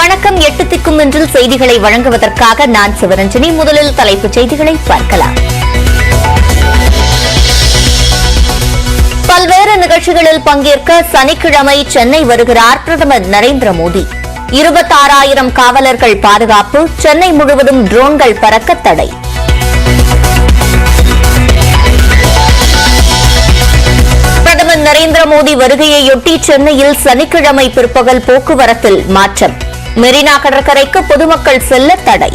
வணக்கம். 8 திக்கும் என்றில் செய்திகளை வழங்குவதற்காக நான் சிவரஞ்சனி. முதலில் தலைப்புச் செய்திகளை பார்க்கலாம். பல்வேறு நிகழ்ச்சிகளில் பங்கேற்க சனிக்கிழமை சென்னை வருகிறார் பிரதமர் நரேந்திர மோடி. 26,000 காவலர்கள் பாதுகாப்பு. சென்னை முழுவதும் ட்ரோன்கள் பறக்க தடை. பிரதமர் நரேந்திர மோடி வருகையையொட்டி சென்னையில் சனிக்கிழமை பிற்பகல் போக்குவரத்தில் மாற்றம். மெரினா கடற்கரைக்கு பொதுமக்கள் செல்ல தடை.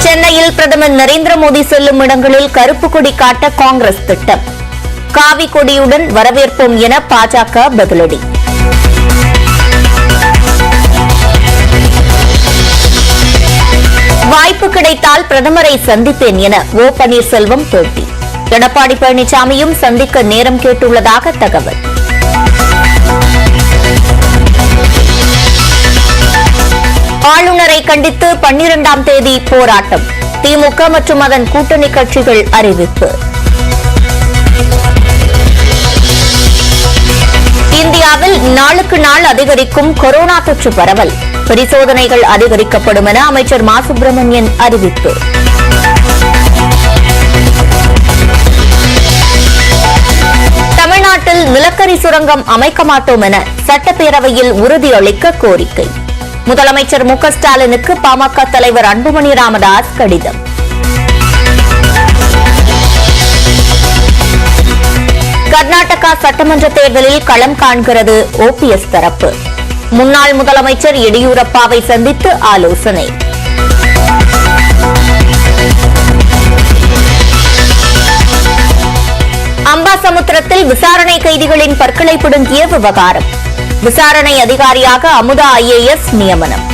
சென்னையில் பிரதமர் நரேந்திர மோடி செல்லும் இடங்களில் கருப்பு கொடி காட்ட காங்கிரஸ் திட்டம். காவி கொடியுடன் வரவேற்போம் என பாஜக பதிலடி. வாய்ப்பு கிடைத்தால் பிரதமரை சந்திப்பேன் என ஓ பன்னீர்செல்வம் பேட்டி. எடப்பாடி பழனிசாமியும் சந்திக்க நேரம் கேட்டுள்ளதாக தகவல். ஆளுநரை கண்டித்து 12ஆம் தேதி போராட்டம். திமுக மற்றும் அதன் கூட்டணி கட்சிகள் அறிவிப்பு. இந்தியாவில் நாளுக்கு நாள் அதிகரிக்கும் கொரோனா தொற்று பரவல். பரிசோதனைகள் அதிகரிக்கப்படும் என அமைச்சர் மா சுப்பிரமணியன் அறிவிப்பு. தமிழ்நாட்டில் நிலக்கரி சுரங்கம் அமைக்க மாட்டோம் என சட்டப்பேரவையில் உறுதியளிக்க கோரிக்கை. முதலமைச்சர் மு க ஸ்டாலினுக்கு பாமக தலைவர் அன்புமணி ராமதாஸ் கடிதம். கர்நாடகா சட்டமன்ற தேர்தலில் களம் காண்கிறது ஓபிஎஸ் தரப்பு. முன்னாள் முதலமைச்சர் எடியூரப்பாவை சந்தித்து ஆலோசனை. அம்பாசமுத்திரத்தில் விசாரணை கைதிகளின் பற்களை பிடுங்கிய விவகாரம். விசாரணை அதிகாரியாக அமுதா ஐஏஎஸ் நியமனம்.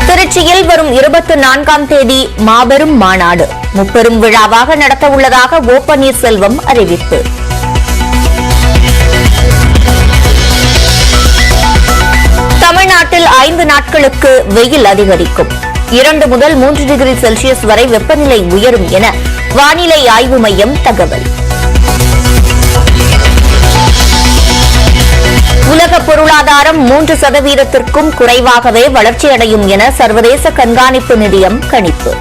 திருச்சியில் வரும் 24ஆம் தேதி மாபெரும் மாநாடு. முப்பெரும் விழாவாக நடத்த உள்ளதாக ஓ பன்னீர்செல்வம் அறிவிப்பு. தமிழ்நாட்டில் 5 நாட்களுக்கு வெயில் அதிகரிக்கும். 2 முதல் 3 டிகிரி செல்சியஸ் வரை வெப்பநிலை உயரும் என வானிலை ஆய்வு மையம் தகவல். உலக பொருளாதாரம் 3% குறைவாகவே வளர்ச்சியடையும் என சர்வதேச கண்காணிப்பு நிதியம் கணிப்பு.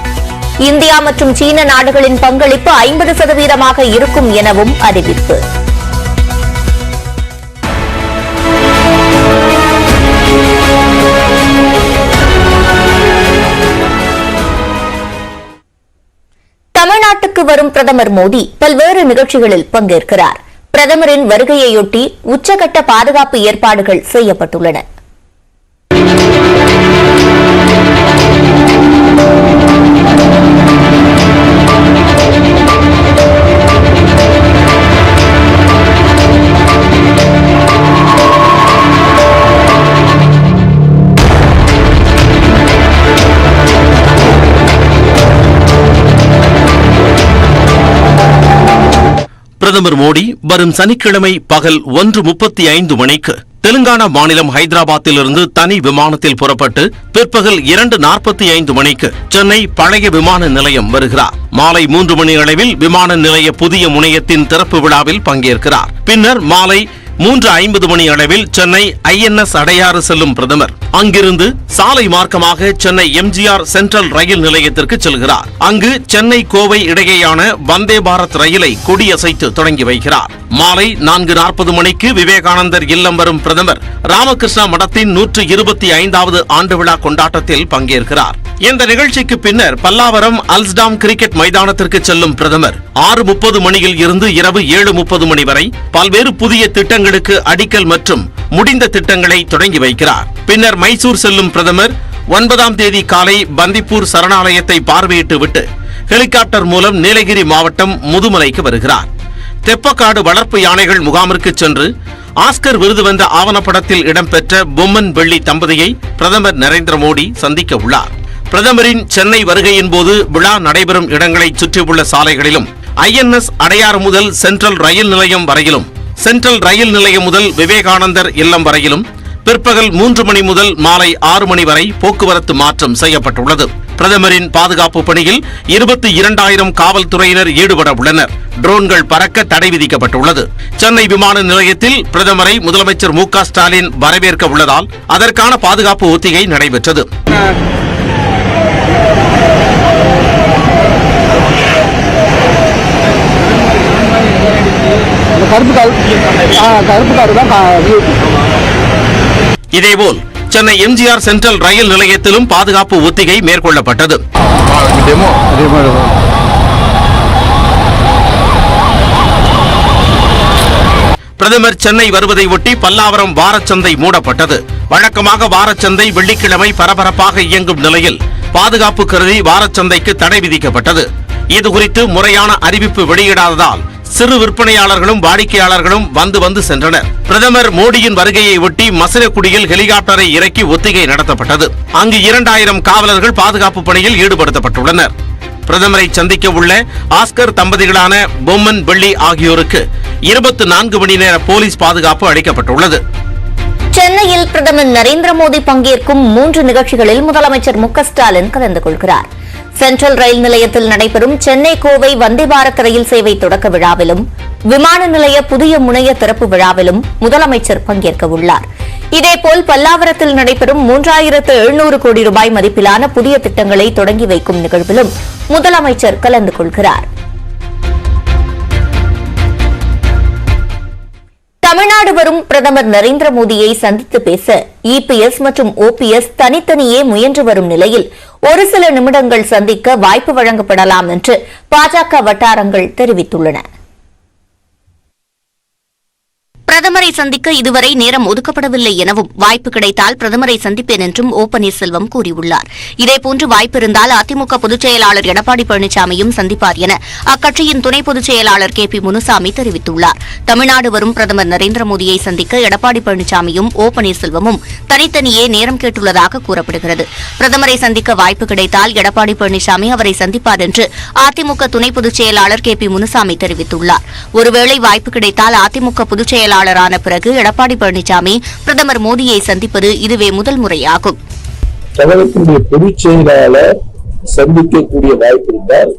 இந்தியா மற்றும் சீன நாடுகளின் பங்களிப்பு 50% இருக்கும் எனவும் அறிவிப்பு. தமிழ்நாட்டுக்கு வரும் பிரதமர் மோடி பல்வேறு நிகழ்ச்சிகளில் பங்கேற்கிறார். பிரதமரின் வருகையையொட்டி உச்சகட்ட பாதுகாப்பு ஏற்பாடுகள் செய்யப்பட்டுள்ளன. பிரதமர் மோடி வரும் சனிக்கிழமை பகல் 1:35 மணிக்கு தெலுங்கானா மாநிலம் ஹைதராபாத்திலிருந்து தனி விமானத்தில் புறப்பட்டு பிற்பகல் 2:45 மணிக்கு சென்னை பழைய விமான நிலையம் வருகிறார். மாலை 3 மணி அளவில் விமான நிலைய புதிய முனையத்தின் திறப்பு விழாவில் பங்கேற்கிறார். பின்னர் மாலை 3:50 மணி அளவில் சென்னை INS அடையாறு செல்லும் பிரதமர் அங்கிருந்து சாலை மார்க்கமாக சென்னை MGR சென்ட்ரல் ரயில் நிலையத்திற்கு செல்கிறார். அங்கு சென்னை கோவை இடையேயான வந்தே பாரத் ரயிலை கொடியசைத்து தொடங்கி வைக்கிறார். மாலை 4:40 மணிக்கு விவேகானந்தர் இல்லம் வரும் பிரதமர் ராமகிருஷ்ணா மடத்தின் 125வது ஆண்டு விழா கொண்டாட்டத்தில் பங்கேற்கிறார். இந்த நிகழ்ச்சிக்கு பின்னர் பல்லாவரம் அல்ஸ்டாம் கிரிக்கெட் மைதானத்திற்கு செல்லும் பிரதமர் 6:30 மணியில் இருந்து இரவு 7:30 மணி வரை பல்வேறு புதிய திட்டங்களுக்கு அடிக்கல் மற்றும் முடிந்த திட்டங்களை தொடங்கி வைக்கிறார். பின்னர் மைசூர் செல்லும் பிரதமர் 9ஆம் தேதி காலை பந்திப்பூர் சரணாலயத்தை பார்வையிட்டு விட்டு ஹெலிகாப்டர் மூலம் நீலகிரி மாவட்டம் முதுமலைக்கு வருகிறார். தெப்பக்காடு வளர்ப்பு யானைகள் முகாமிற்கு சென்று ஆஸ்கர் விருது வென்ற ஆவணப்படத்தில் இடம்பெற்ற பொம்மன் வெள்ளி தம்பதியை பிரதமர் நரேந்திர மோடி சந்திக்க உள்ளார். பிரதமரின் சென்னை வருகையின் போது விழா நடைபெறும் இடங்களை சுற்றியுள்ள சாலைகளிலும் INS அடையாறு முதல் சென்ட்ரல் ரயில் நிலையம் வரையிலும், சென்ட்ரல் ரயில் நிலையம் முதல் விவேகானந்தர் இல்லம் வரையிலும் பிற்பகல் 3 மணி முதல் மாலை 6 மணி வரை போக்குவரத்து மாற்றம் செய்யப்பட்டுள்ளது. பிரதமரின் பாதுகாப்பு பணியில் 22,000 காவல்துறையினர் ஈடுபட உள்ளனர். ட்ரோன்கள் பறக்க தடை விதிக்கப்பட்டுள்ளது. சென்னை விமான நிலையத்தில் பிரதமரை முதலமைச்சர் மு க ஸ்டாலின் வரவேற்க உள்ளதால் அதற்கான பாதுகாப்பு ஒத்திகை நடைபெற்றது. இதேபோல் சென்னை எம்ஜிஆர் சென்ட்ரல் ரயில் நிலையத்திலும் பாதுகாப்பு ஒத்திகை மேற்கொள்ளப்பட்டது. பிரதமர் சென்னை வருவதை ஒட்டி பல்லாவரம் வாரச்சந்தை மூடப்பட்டது. வழக்கமாக வாரச்சந்தை வெள்ளிக்கிழமை பரபரப்பாக இயங்கும் நிலையில் பாதுகாப்பு கருதி வாரச்சந்தைக்கு தடை விதிக்கப்பட்டது. இதுகுறித்து முறையான அறிவிப்பு வெளியிடாததால் சிறு விற்பனையாளர்களும் வாடிக்கையாளர்களும் வந்து சென்றனர். பிரதமர் மோடியின் வருகையை ஒட்டி மசினகுடியில் ஹெலிகாப்டரை இறக்கி ஒத்திகை நடத்தப்பட்டது. அங்கு 2,000 காவலர்கள் பாதுகாப்பு பணியில் ஈடுபடுத்தப்பட்டுள்ளனர். பிரதமரை சந்திக்க உள்ள ஆஸ்கர் தம்பதிகளான பொம்மன் வெள்ளி ஆகியோருக்கு 24 மணி நேர போலீஸ் பாதுகாப்பு அளிக்கப்பட்டுள்ளது. சென்னையில் பிரதமர் நரேந்திர மோடி பங்கேற்கும் 3 நிகழ்ச்சிகளில் முதலமைச்சர் மு க ஸ்டாலின் கலந்து கொள்கிறார். சென்ட்ரல் ரயில் நிலையத்தில் நடைபெறும் சென்னை கோவை வந்தே பாரத் ரயில் சேவை தொடக்க விழாவிலும் விமான நிலைய புதிய முனைய திறப்பு விழாவிலும் முதலமைச்சர் பங்கேற்க உள்ளார். இதேபோல் பல்லாவரத்தில் நடைபெறும் 3,700 கோடி ரூபாய் மதிப்பிலான புதிய திட்டங்களை தொடங்கி வைக்கும் நிகழ்விலும் முதலமைச்சர் கலந்து கொள்கிறார். தமிழ்நாடு வரும் பிரதமர் நரேந்திர மோடியை சந்தித்து பேச இபிஎஸ் மற்றும் ஓபிஎஸ் தனித்தனியே முயன்று வரும் நிலையில் ஒரு சில நிமிடங்கள் சந்திக்க வாய்ப்பு வழங்கப்படலாம் என்று பாஜக வட்டாரங்கள் தெரிவித்துள்ளன. பிரதமரை சந்திக்க இதுவரை நேரம் ஒதுக்கப்படவில்லை எனவும் வாய்ப்பு கிடைத்தால் பிரதமரை சந்திப்பேன் என்றும் ஓ பன்னீர்செல்வம் கூறியுள்ளார். இதேபோன்று வாய்ப்பு இருந்தால் அதிமுக பொதுச் செயலாளர் எடப்பாடி பழனிசாமியும் சந்திப்பார் என அக்கட்சியின் துணை பொதுச் செயலாளர் கே பி முனுசாமி தெரிவித்துள்ளார். தமிழ்நாடு வரும் பிரதமர் நரேந்திர மோடியை சந்திக்க எடப்பாடி பழனிசாமியும் ஓ பன்னீர்செல்வமும் தனித்தனியே நேரம் கேட்டுள்ளதாக கூறப்படுகிறது. பிரதமரை சந்திக்க வாய்ப்பு கிடைத்தால் எடப்பாடி பழனிசாமி அவரை சந்திப்பார் என்று அதிமுக துணை பொதுச் செயலாளர் கே பி முனுசாமி தெரிவித்துள்ளார். ஒருவேளை வாய்ப்பு கிடைத்தால் அதிமுக பொதுச் செயலாளரான பிறகு எடப்பாடி பழனிசாமி பிரதமர் மோடியை சந்திப்பது இதுவே முதல் முறையாகும். தமிழகத்தினுடைய பொதுச் செயலாளர் சந்திக்கக்கூடிய வாய்ப்பு இருந்தால்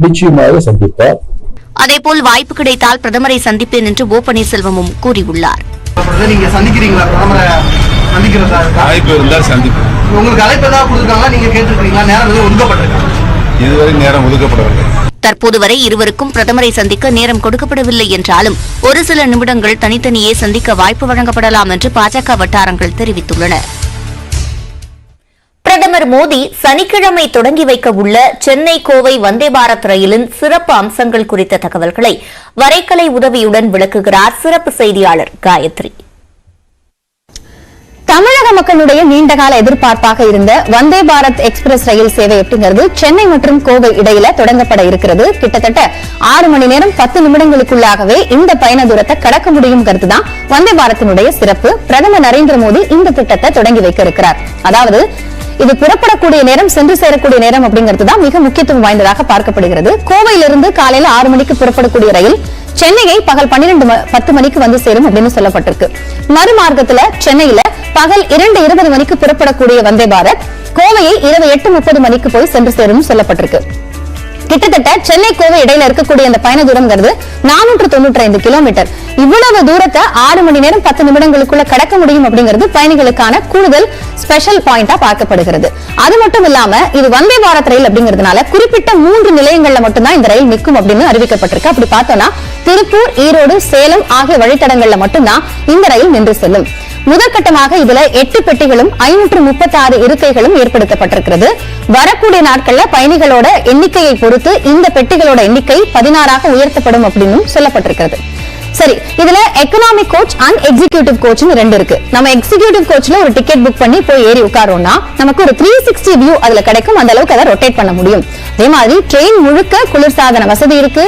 நிச்சயமாக சந்திப்பார். அதேபோல் வாய்ப்பு கிடைத்தால் பிரதமரை சந்திப்பேன் என்று ஓ பன்னீர்செல்வமும் கூறியுள்ளார். நீங்க சந்திக்கிறீங்களா? பிரதமரை சந்திக்கிறதா வாய்ப்பு இருந்தால் சந்திப்பேன். உங்களுக்கு அழைப்பு ஏதாவது கொடுத்துருக்காங்களா? நீங்க கேட்டிருக்கீங்களா? நேரம் ஒதுக்கப்பட்டிருக்கா? இதுவரை நேரம் ஒதுக்கப்படவில்லை. தற்போது வரை இருவருக்கும் பிரதமரை சந்திக்க நேரம் கொடுக்கப்படவில்லை என்றாலும் ஒரு சில நிமிடங்கள் தனித்தனியே சந்திக்க வாய்ப்பு வழங்கப்படலாம் என்று பாஜக வட்டாரங்கள் தெரிவித்துள்ளன. பிரதமர் மோடி சனிக்கிழமை தொடங்கி வைக்க உள்ள சென்னை கோவை வந்தே பாரத் ரயிலின் சிறப்பு அம்சங்கள் குறித்த தகவல்களை வரைகலை உதவியுடன் விளக்குகிறார் சிறப்பு செய்தியாளர் காயத்ரி. தமிழக மக்களுடைய நீண்டகால எதிர்பார்ப்பாக இருந்த வந்தே பாரத் எக்ஸ்பிரஸ் ரயில் சேவை அப்படிங்கிறது சென்னை மற்றும் கோவை இடையில தொடங்கப்பட இருக்கிறது. கிட்டத்தட்ட 6 மணி நேரம் 10 நிமிடங்களுக்குள்ளாகவே இந்த பயண தூரத்தை கடக்க முடியும் கருத்துதான் வந்தே பாரத்தினுடைய சிறப்பு. பிரதமர் நரேந்திர மோடி இந்த திட்டத்தை தொடங்கி வைக்க இருக்கிறார். அதாவது இது புறப்படக்கூடிய நேரம், சென்று சேரக்கூடிய நேரம் அப்படிங்கிறதுதான் மிக முக்கியத்துவம் வாய்ந்ததாக பார்க்கப்படுகிறது. கோவையிலிருந்து காலையில 6 மணிக்கு புறப்படக்கூடிய ரயில் சென்னையை பகல் 12:10 மணிக்கு வந்து சேரும் அப்படின்னு சொல்லப்பட்டிருக்கு. மறுமார்க்கத்துல சென்னையில பகல் 2:20 மணிக்கு புறப்படக்கூடிய வந்தே பாரத் கோவையை இரவு 8:30 மணிக்கு போய் சென்று சேரும் சொல்லப்பட்டிருக்கு. கிட்டத்தட்ட சென்னை கோவை இடையில இருக்கக்கூடிய அந்த பயண தூரம்ங்கிறது 495 கிலோமீட்டர். இவ்வளவு தூரத்தை 6 மணி நேரம் 10 நிமிடங்களுக்குள்ள கடக்க முடியும் அப்படிங்கிறது பயணிகளுக்கான கூடுதல் ஸ்பெஷல் பாயிண்டா பார்க்கப்படுகிறது. அது மட்டும் இல்லாம இது வந்தே பாரத் ரயில் அப்படிங்கிறதுனால குறிப்பிட்ட 3 நிலையங்கள்ல மட்டும்தான் இந்த ரயில் நிற்கும் அப்படின்னு அறிவிக்கப்பட்டிருக்கு. அப்படி பார்த்தோம்னா திருப்பூர், ஈரோடு, சேலம் ஆகிய வழித்தடங்கள்ல மட்டும்தான் இந்த ரயில் நின்று செல்லும். முதற்கட்டமாக இதுல 8 பெட்டிகளும் 536 இருக்கைகளும் ஏற்படுத்தப்பட்டிருக்கிறது. வரக்கூடிய நாட்கள்ல பயணிகளோட எண்ணிக்கையை பொறுத்து இந்த பெட்டிகளோட எண்ணிக்கை 16ஆக உயர்த்தப்படும் அப்படின்னு சொல்லப்பட்டிருக்கிறது. சரி, இதுல economic coach and executive coach 2 இருக்கு. நம்ம எக்ஸிகியூட்டிவ் கோச்ல ஒரு டிக்கெட் புக் பண்ணி போய் ஏறி உட்காரோம்னா நமக்கு ஒரு 360 வியூ அதுல கிடைக்கும். அந்த அளவுக்கு அதை ரொட்டேட் பண்ண முடியும். அதே மாதிரி ட்ரெயின் முழுக்க குளிர்சாதன வசதி இருக்கு,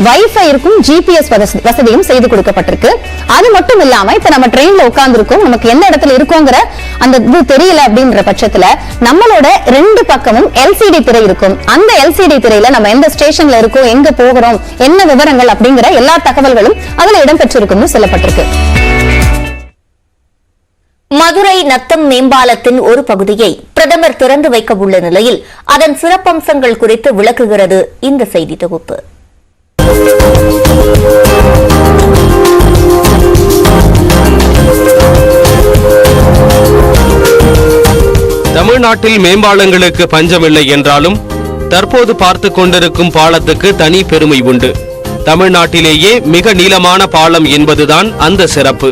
வைஃபை இருக்கும், ஜிபிஎஸ் வசதியும் செய்து கொடுக்கப்பட்டிருக்கு. அது மட்டும் இல்லாம இப்ப நம்ம ட்ரெயின்ல உட்கார்ந்துருக்கோம், நமக்கு எந்த இடத்துல இருக்கோங்கிற அந்த இது தெரியல அப்படின்ற பட்சத்துல நம்மளோட 2 பக்கமும் எல்சிடி திரை இருக்கும். அந்த எல்சிடி திரையில நம்ம எந்த ஸ்டேஷன்ல இருக்கோம், எங்க போகிறோம், என்ன விவரங்கள் அப்படிங்கிற எல்லா தகவல்களும் அதுல இடம்பெற்றிருக்கும்னு சொல்லப்பட்டிருக்கு. மதுரை நத்தம் மேம்பாலத்தின் ஒரு பகுதியை பிரதமர் திறந்து வைக்க உள்ள நிலையில் அதன் சிறப்பம்சங்கள் குறித்து விளக்குகிறது இந்த செய்தி தொகுப்பு. தமிழ்நாட்டில் மேம்பாலங்களுக்கு பஞ்சமில்லை என்றாலும் தற்போது பார்த்துக் கொண்டிருக்கும் பாலத்துக்கு தனி பெருமை உண்டு. தமிழ்நாட்டிலேயே மிக நீளமான பாலம் என்பதுதான் அந்த சிறப்பு.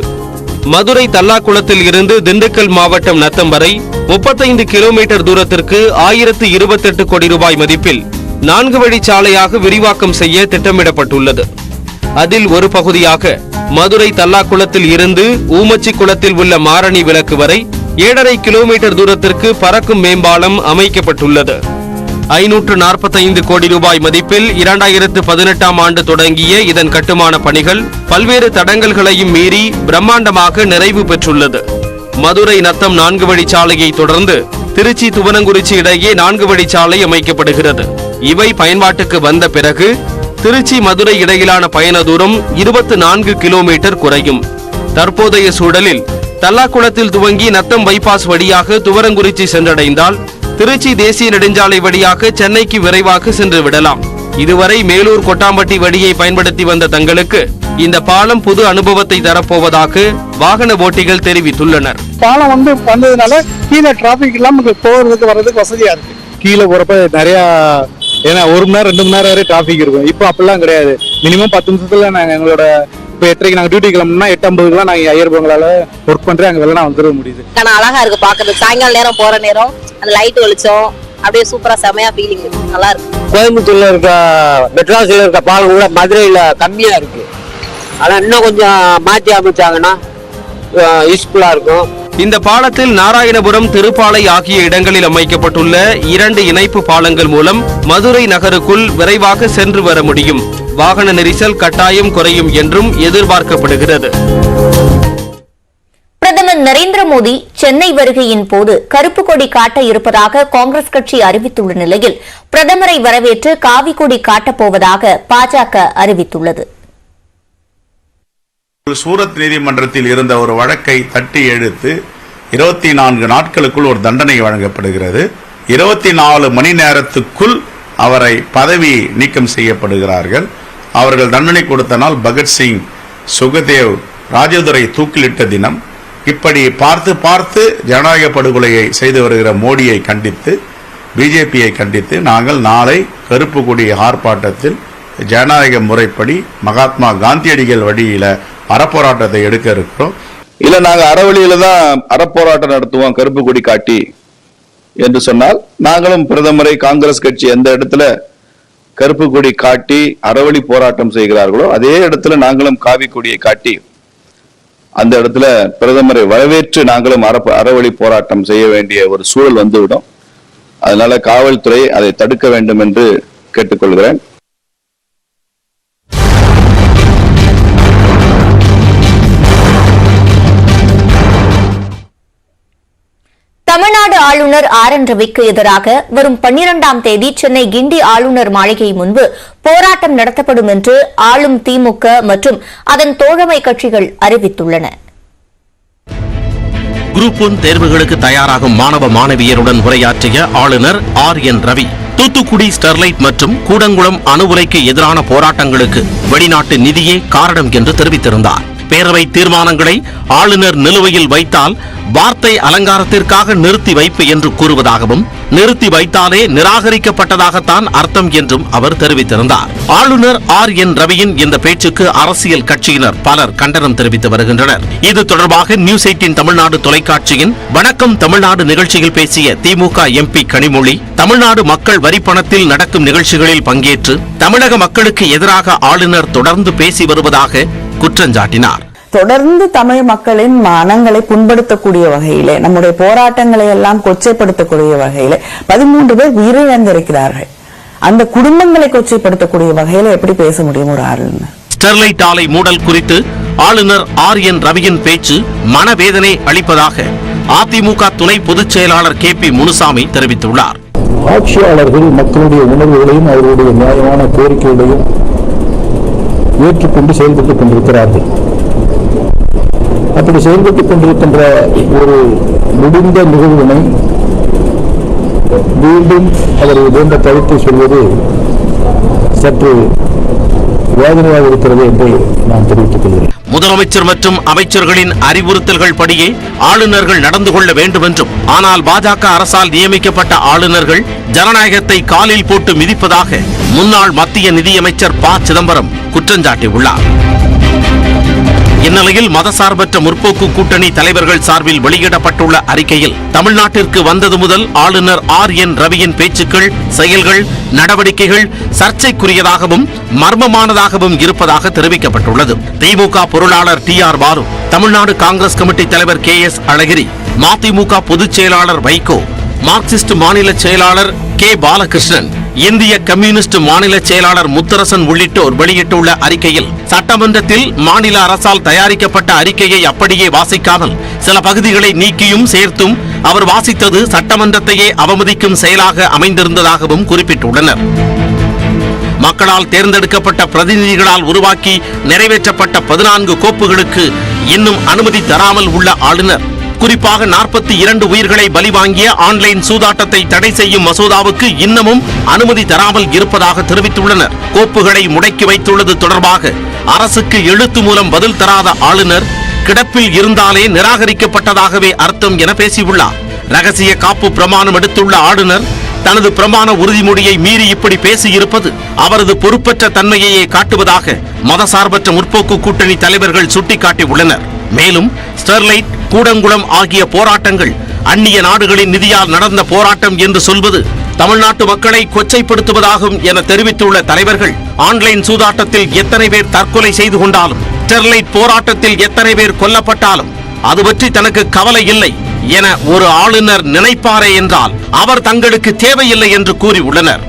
மதுரை தல்லாக்குளத்தில் இருந்து திண்டுக்கல் மாவட்டம் நத்தம் வரை 35 கிலோமீட்டர் தூரத்திற்கு 1028 கோடி ரூபாய் மதிப்பில் 4 வழிச்சாலையாக விரிவாக்கம் செய்ய திட்டமிடப்பட்டுள்ளது. அதில் ஒரு பகுதியாக மதுரை தல்லாக்குளத்தில் இருந்து ஊமச்சி குளத்தில் உள்ள மாரணி விளக்கு வரை 7.5 கிலோமீட்டர் தூரத்திற்கு பறக்கும் மேம்பாலம் அமைக்கப்பட்டுள்ளது. 545 கோடி ரூபாய் மதிப்பில் 2018ஆம் ஆண்டு தொடங்கிய இதன் கட்டுமான பணிகள் பல்வேறு தடங்கல்களையும் மீறி பிரம்மாண்டமாக நிறைவு பெற்றுள்ளது. மதுரை நத்தம் 4 வழிச்சாலையை தொடர்ந்து திருச்சி துவனங்குறிச்சி இடையே 4 வழிச்சாலை அமைக்கப்படுகிறது. இவை பயன்பாட்டுக்கு வந்த பிறகு திருச்சி மதுரை இடையிலான பயண தூரம் 24 கிலோமீட்டர் குறையும். தற்போதைய சூழலில் தல்லாக்குளத்தில் துவங்கி நத்தம் பைபாஸ் வழியாக துவரங்குறிச்சி சென்றடைந்தால் திருச்சி தேசிய நெடுஞ்சாலை வழியாக சென்னைக்கு விரைவாக சென்று விடலாம். இதுவரை மேலூர் கொட்டாம்பட்டி வழியை பயன்படுத்தி வந்த தங்களுக்கு இந்த பாலம் புது அனுபவத்தை தரப்போவதாக வாகன ஓட்டிகள் தெரிவித்துள்ளனர். பாலம் வந்ததுனால கீழே டிராபிக் இல்லாம போறதுக்கு வர்றதுக்கு வசதியா இருக்கு. கீழே போறப்ப நிறைய ஏன்னா 1 மணி நேரம் 2 மணி நேரம் வரை டிராபிக் இருக்கும். இப்போ அப்படிலாம் கிடையாது. மினிமம் 10 நிமிஷத்துல நாங்க எங்களோட இப்போ 8:30 நாங்க டியூட்டி கிளம்புனா 8:50 நாங்க ஐயர்பங்களால ஒர்க் பண்றேன் அங்க வெளில வந்துட முடியுது. அழகா இருக்கு பாக்குறது. சாயங்கால நேரம் போற நேரம் அந்த லைட் வெளிச்சம் அப்படியே சூப்பரா செமையா ஃபீலிங் இருக்கு. நல்லா இருக்கு. கோயம்புத்தூர்ல இருக்க மெட்ராஸ்ல இருக்க பாலம் கூட மதுரையில கம்மியா இருக்கு. ஆனா இன்னும் கொஞ்சம் மாற்றி அமைச்சாங்கன்னா யூஸ்ஃபுல்லா இருக்கும். இந்த பாலத்தில் நாராயணபுரம், திருப்பாலை ஆகிய இடங்களில் அமைக்கப்பட்டுள்ள 2 இணைப்பு பாலங்கள் மூலம் மதுரை நகருக்குள் விரைவாக சென்று வர முடியும். வாகன நெரிசல் கட்டாயம் குறையும் என்றும் எதிர்பார்க்கப்படுகிறது. பிரதமர் நரேந்திர மோடி சென்னை வருகையின் போது கருப்பு கொடி காட்ட இருப்பதாக காங்கிரஸ் கட்சி அறிவித்துள்ள நிலையில் பிரதமரை வரவேற்று காவி கொடி காட்டப்போவதாக பாஜக அறிவித்துள்ளது. சூரத் நீதிமன்றத்தில் இருந்த ஒரு வழக்கை தட்டி எழுத்து 24 நாட்களுக்குள் ஒரு தண்டனை வழங்கப்படுகிறது. 24 மணி நேரத்துக்குள் அவரை பதவி நீக்கம் செய்யப்படுகிறார்கள். அவர்கள் தண்டனை கொடுத்த நாள் பகத்சிங், சுகதேவ், ராஜதுரை தூக்கிலிட்ட தினம். இப்படி பார்த்து பார்த்து ஜனநாயக படுகொலையை செய்து வருகிற மோடியை கண்டித்து, பிஜேபியை கண்டித்து நாங்கள் நாளை கருப்பு கொடி ஆர்ப்பாட்டத்தில் ஜனநாயக முறைப்படி மகாத்மா காந்தியடிகள் வழியில அறப்போராட்டத்தை எடுக்க இருக்கிறோம். இல்ல நாங்க அறவழியில தான் அறப்போராட்டம் நடத்துவோம் கருப்பு கொடி காட்டி என்று சொன்னால், நாங்களும் பிரதமரை காங்கிரஸ் கட்சி எந்த இடத்துல கருப்பு கொடி காட்டி அறவழி போராட்டம் செய்கிறார்களோ அதே இடத்துல நாங்களும் காவி கொடியை காட்டி அந்த இடத்துல பிரதமரை வரவேற்று நாங்களும் அறவழி போராட்டம் செய்ய வேண்டிய ஒரு சூழல் வந்துவிடும். அதனால காவல்துறை அதை தடுக்க வேண்டும் என்று கேட்டுக்கொள்கிறேன். தமிழ்நாடு ஆளுநர் RN ரவிக்கு எதிராக வரும் 12ஆம் தேதி சென்னை கிண்டி ஆளுநர் மாளிகை முன்பு போராட்டம் நடத்தப்படும் என்று ஆளும் திமுக மற்றும் அதன் தோழமை கட்சிகள் அறிவித்துள்ளன. குரூப் 1 தேர்வுகளுக்கு தயாராகும் மாணவ மாணவியருடன் உரையாற்றிய ஆளுநர் RN ரவி தூத்துக்குடி ஸ்டெர்லைட் மற்றும் கூடங்குளம் அணு உலைக்கு எதிரான போராட்டங்களுக்கு வெளிநாட்டு நிதியே காரணம் என்று தெரிவித்திருந்தார். பேரவை தீர்மானங்களை ஆளுநர் நிலுவையில் வைத்தால் வார்த்தை அலங்காரத்திற்காக நிறுத்தி வைப்பு என்று கூறுவதாகவும், நிறுத்தி வைத்தாலே நிராகரிக்கப்பட்டதாகத்தான் அர்த்தம் என்றும் அவர் தெரிவித்திருந்தார். ஆளுநர் RN ரவியின் இந்த பேச்சுக்கு அரசியல் கட்சியினர் பலர் கண்டனம் தெரிவித்து வருகின்றனர். இது தொடர்பாக நியூஸ் 18 தமிழ்நாடு தொலைக்காட்சியின் வணக்கம் தமிழ்நாடு நிகழ்ச்சியில் பேசிய திமுக MP கனிமொழி, தமிழ்நாடு மக்கள் வரிப்பணத்தில் நடக்கும் நிகழ்ச்சிகளில் பங்கேற்று தமிழக மக்களுக்கு எதிராக ஆளுநர் தொடர்ந்து பேசி வருவதாக குற்றஞ்சாட்டினார். தொடர்ந்து தமிழ் மக்களின் மனங்களை புண்படுத்தக்கூடிய வகையிலே, நம்முடைய போராட்டங்களை எல்லாம் கொச்சைப்படுத்தக்கூடிய வகையிலே 13 பேர் உயிரிழந்திருக்கிறார்கள். அந்த குடும்பங்களை கொச்சைப்படுத்தக்கூடிய வகையில எப்படி பேச முடியும் ஒரு ஆளுநர்? ஸ்டெர்லைட் ஆலை மூடல் குறித்து ஆளுநர் RN ரவியின் பேச்சு மனவேதனை அளிப்பதாக அதிமுக துணை பொதுச் செயலாளர் KP முனுசாமி தெரிவித்துள்ளார். ஆட்சியாளர்கள் மக்களுடைய உணர்வுகளையும் அவர்களுடைய நியாயமான கோரிக்கைகளையும் ஏற்றுக்கொண்டு செயல்பட்டுக் கொண்டிருக்கிறார்கள். அப்படி செயல்பட்டுக் கொண்டிருக்கின்ற ஒரு முடிந்த நிகழ்வினை மீண்டும் அவர்கள் வேண்ட கருத்தை சொல்வது சற்று வேதனையாக இருக்கிறது என்று நான் தெரிவித்துக் கொள்கிறேன். முதலமைச்சர் மற்றும் அமைச்சர்களின் அறிவுறுத்தல்கள் படியே ஆளுநர்கள் நடந்து கொள்ள வேண்டும் என்றும், ஆனால் பாஜக அரசால் நியமிக்கப்பட்ட ஆளுநர்கள் ஜனநாயகத்தை காலில் போட்டு மிதிப்பதாக முன்னாள் மத்திய நிதியமைச்சர் ப சிதம்பரம் குற்றஞ்சாட்டியுள்ளார். இந்நிலையில் மதசார்பற்ற முற்போக்கு கூட்டணி தலைவர்கள் சார்பில் வெளியிடப்பட்டுள்ள அறிக்கையில் தமிழ்நாட்டிற்கு வந்தது முதல் ஆளுநர் RN ரவியின் பேச்சுக்கள், செயல்கள், நடவடிக்கைகள் சர்ச்சைக்குரியதாகவும் மர்மமானதாகவும் இருப்பதாக தெரிவிக்கப்பட்டுள்ளது. திமுக பொருளாளர் TR பாலு, தமிழ்நாடு காங்கிரஸ் கமிட்டி தலைவர் KS அழகிரி, மதிமுக பொதுச் செயலாளர் வைகோ, மார்க்சிஸ்ட் மாநில செயலாளர் K பாலகிருஷ்ணன், இந்திய கம்யூனிஸ்ட் மாநில செயலாளர் முத்தரசன் உள்ளிட்டோர் வெளியிட்டுள்ள அறிக்கையில் சட்டமன்றத்தில் மாநில அரசால் தயாரிக்கப்பட்ட அறிக்கையை அப்படியே வாசிக்காமல் சில பகுதிகளை நீக்கியும் சேர்த்தும் அவர் வாசித்தது சட்டமன்றத்தையே அவமதிக்கும் செயலாக அமைந்திருந்ததாகவும் குறிப்பிட்டுள்ளனர். மக்களால் தேர்ந்தெடுக்கப்பட்ட பிரதிநிதிகளால் உருவாக்கி நிறைவேற்றப்பட்ட 14 கோப்புகளுக்கு இன்னும் அனுமதி தராமல் உள்ள ஆளுநர், குறிப்பாக 42 உயிர்களை பலி வாங்கிய ஆன்லைன் சூதாட்டத்தை தடை செய்யும் மசோதாவுக்கு இன்னமும் அனுமதி தராமல் இருப்பதாக தெரிவித்துள்ளனர். கோப்புகளை முடக்கி வைத்துள்ளது தொடர்பாக அரசுக்கு எழுத்து மூலம் பதில் தராத ஆளுநர் கிடப்பில் இருந்தாலே நிராகரிக்கப்பட்டதாகவே அர்த்தம் என பேசியுள்ளார். ரகசிய காப்பு பிரமாணம் எடுத்துள்ள ஆளுநர் தனது பிரமாண உறுதிமொழியை மீறி இப்படி பேசியிருப்பது அவரது பொறுப்பற்ற தன்மையையே காட்டுவதாக மதசார்பற்ற முற்போக்கு கூட்டணி தலைவர்கள் சுட்டிக்காட்டியுள்ளனர். மேலும் ஸ்டெர்லைட், கூடங்குளம் ஆகிய போராட்டங்கள் அந்நிய நாடுகளின் நிதியால் நடந்த போராட்டம் என்று சொல்வது தமிழ்நாட்டு மக்களை கொச்சைப்படுத்துவதாகும் என தெரிவித்துள்ள தலைவர்கள், ஆன்லைன் சூதாட்டத்தில் எத்தனை பேர் தற்கொலை செய்து கொண்டாலும், ஸ்டெர்லைட் போராட்டத்தில் எத்தனை பேர் கொல்லப்பட்டாலும் அது பற்றி தனக்கு கவலை இல்லை என ஒரு ஆளுநர் நினைப்பாரே என்றால் அவர் தங்களுக்கு தேவையில்லை என்று கூறியுள்ளனர்.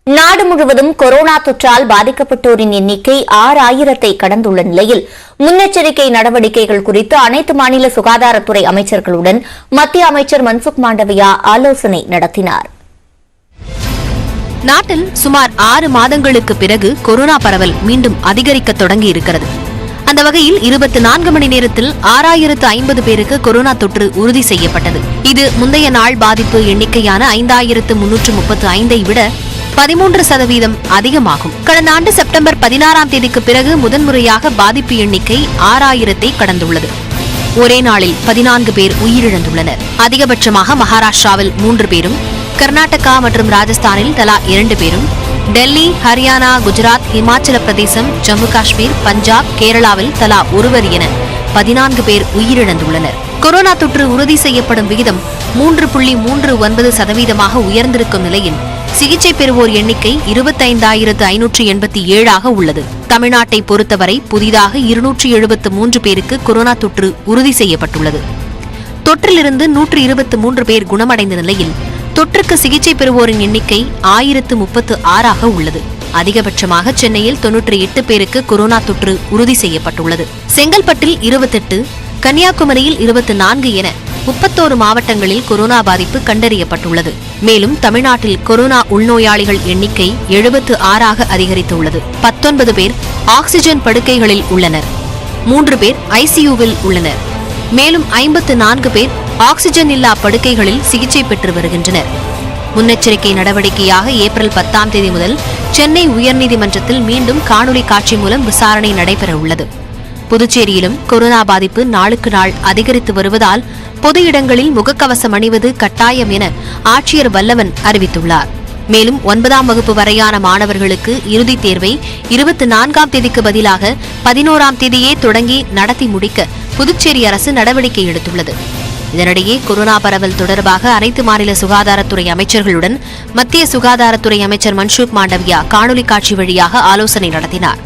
நாடு முழுவதும் கொரோனா தொற்றால் பாதிக்கப்பட்டோரின் எண்ணிக்கை 6000-ஐ கடந்துள்ள நிலையில் முன்னெச்சரிக்கை நடவடிக்கைகள் குறித்து அனைத்து மாநில சுகாதாரத்துறை அமைச்சர்களுடன் மத்திய அமைச்சர் மன்சுக் மாண்டவியா ஆலோசனை நடத்தினார். நாட்டில் சுமார் 6 மாதங்களுக்கு பிறகு கொரோனா பரவல் மீண்டும் அதிகரிக்க தொடங்கி இருக்கிறது. அந்த வகையில் 24 மணி நேரத்தில் 6050 பேருக்கு கொரோனா தொற்று உறுதி செய்யப்பட்டது. இது முந்தைய நாள் பாதிப்பு எண்ணிக்கையான 5335ஐ விட 13% அதிகமாகும். கடந்த ஆண்டு செப்டம்பர் 16ஆம் தேதிக்கு பிறகு முதன்முறையாக பாதிப்பு எண்ணிக்கை 6000-ஐ கடந்துள்ளது. ஒரே நாளில் 14 பேர் உயிரிழந்துள்ளனர். அதிகபட்சமாக மகாராஷ்டிராவில் 3 பேரும், கர்நாடகா மற்றும் ராஜஸ்தானில் தலா 2 பேரும், டெல்லி, ஹரியானா, குஜராத், இமாச்சல பிரதேசம், ஜம்மு காஷ்மீர், பஞ்சாப், கேரளாவில் தலா 1 என 14 பேர் உயிரிழந்துள்ளனர். கொரோனா தொற்று உறுதி செய்யப்படும் விகிதம் 3.39% உயர்ந்திருக்கும் நிலையில் சிகிச்சை பெறுவோர் எண்ணிக்கை 25,587 உள்ளது. தமிழ்நாட்டை பொறுத்தவரை புதிதாக 273 பேருக்கு கொரோனா தொற்று உறுதி செய்யப்பட்டுள்ளது. தொற்றிலிருந்து 123 பேர் குணமடைந்த நிலையில் தொற்றுக்கு சிகிச்சை பெறுவோரின் எண்ணிக்கை 1036 உள்ளது. அதிகபட்சமாக சென்னையில் 98 பேருக்கு கொரோனா தொற்று உறுதி செய்யப்பட்டுள்ளது. செங்கல்பட்டில் 28, கன்னியாகுமரியில் 24 என 31 மாவட்டங்களில் கொரோனா பாதிப்பு கண்டறியப்பட்டுள்ளது. மேலும் தமிழ்நாட்டில் கொரோனா உள்நோயாளிகள் எண்ணிக்கை 76 அதிகரித்துள்ளது. 19 பேர் ஆக்ஸிஜன் படுக்கைகளில் உள்ளனர். 3 பேர் ICUவில் உள்ளனர். மேலும் 54 பேர் ஆக்ஸிஜன் இல்லா படுக்கைகளில் சிகிச்சை பெற்று வருகின்றனர். முன்னெச்சரிக்கை நடவடிக்கையாக ஏப்ரல் 10ஆம் தேதி முதல் சென்னை உயர்நீதிமன்றத்தில் மீண்டும் காணொலி காட்சி மூலம் விசாரணை நடைபெற உள்ளது. புதுச்சேரியிலும் கொரோனா பாதிப்பு நாளுக்கு நாள் அதிகரித்து வருவதால் பொது இடங்களில் முகக்கவசம் அணிவது கட்டாயம் என ஆட்சியர் வல்லவன் அறிவித்துள்ளார். மேலும் 9ஆம் வகுப்பு வரையான மாணவர்களுக்கு இறுதித் தேர்வை 24ஆம் தேதிக்கு பதிலாக 11ஆம் தேதியே தொடங்கி நடத்தி முடிக்க புதுச்சேரி அரசு நடவடிக்கை எடுத்துள்ளது. இதனிடையே கொரோனா பரவல் தொடர்பாக அனைத்து மாநில சுகாதாரத்துறை அமைச்சர்களுடன் மத்திய சுகாதாரத்துறை அமைச்சர் மன்சுக் மாண்டவியா காணொலி காட்சி வழியாக ஆலோசனை நடத்தினார்.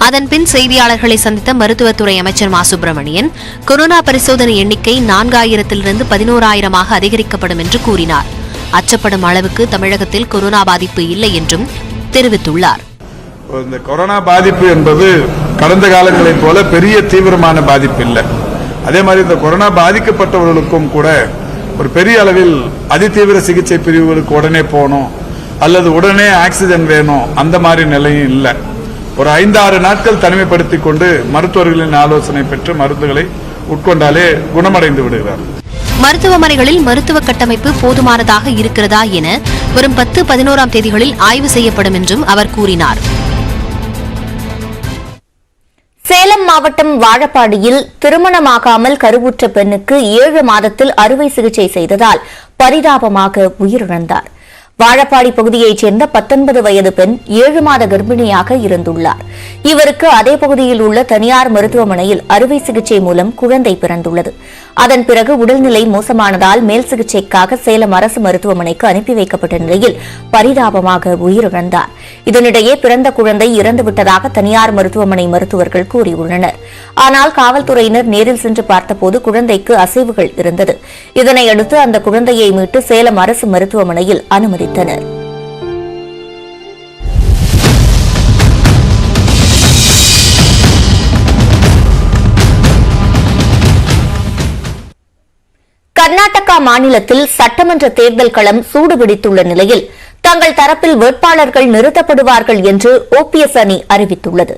அதன்பின் செய்தியாளர்களை சந்தித்த மருத்துவத்துறை அமைச்சர் மா சுப்பிரமணியன் கொரோனா பரிசோதனை எண்ணிக்கை 4000-லிருந்து 11000-ஆக அதிகரிக்கப்படும் என்று கூறினார். அச்சப்படும் அளவுக்கு தமிழகத்தில் கொரோனா பாதிப்பு இல்லை என்றும் தெரிவித்துள்ளார். இந்த கொரோனா பாதிப்பு என்பது கடந்த காலங்களைப் போல பெரிய தீவிரமான பாதிப்பு இல்லை. அதே மாதிரி இந்த கொரோனா பாதிக்கப்பட்டவர்களுக்கும் கூட ஒரு பெரிய அளவில் அதிதீவிர சிகிச்சை பிரிவுகளுக்கு உடனே போகணும் அல்லது உடனே ஆக்சிஜன் வேணும் அந்த மாதிரி நிலையும் இல்லை. ஒரு 5-6 நாட்கள் தனிமைப்படுத்திக் கொண்டு மருத்துவர்களின் ஆலோசனை பெற்று மருந்துகளை உட்கொண்டாலே குணமடைந்து விடுகிறார். மருத்துவமனைகளில் மருத்துவ கட்டமைப்பு போதுமானதாக இருக்கிறதா என வரும் 10-11ஆம் தேதிகளில் ஆய்வு செய்யப்படும் என்றும் அவர் கூறினார். சேலம் மாவட்டம் வாழப்பாடியில் திருமணமாகாமல் கருவுற்ற பெண்ணுக்கு 7 மாதத்தில் அறுவை சிகிச்சை செய்ததால் பரிதாபமாக உயிரிழந்தார். வாழப்பாடி பகுதியைச் சேர்ந்த 19 வயது பெண் 7 மாத கர்ப்பிணியாக இருந்துள்ளார். இவருக்கு அதே பகுதியில் உள்ள தனியார் மருத்துவமனையில் அறுவை சிகிச்சை மூலம் குழந்தை பிறந்துள்ளது. அதன் பிறகு உடல்நிலை மோசமானதால் மேல் சிகிச்சைக்காக சேலம் அரசு மருத்துவமனைக்கு அனுப்பி வைக்கப்பட்ட நிலையில் பரிதாபமாக உயிரிழந்தார். இதனிடையே பிறந்த குழந்தை இறந்துவிட்டதாக தனியார் மருத்துவமனை மருத்துவர்கள் கூறியுள்ளனர். ஆனால் காவல்துறையினர் நேரில் சென்று பார்த்தபோது குழந்தைக்கு அசைவுகள் இருந்தது. இதனையடுத்து அந்த குழந்தையை மீட்டு சேலம் அரசு மருத்துவமனையில் அனுமதித்தனர். கர்நாடகா மாநிலத்தில் சட்டமன்ற தேர்தல் களம் சூடுபிடித்துள்ள நிலையில் தங்கள் தரப்பில் வேட்பாளர்கள் நிறுத்தப்படுவார்கள் என்று ஓபிஎஸ் அணி அறிவித்துள்ளது.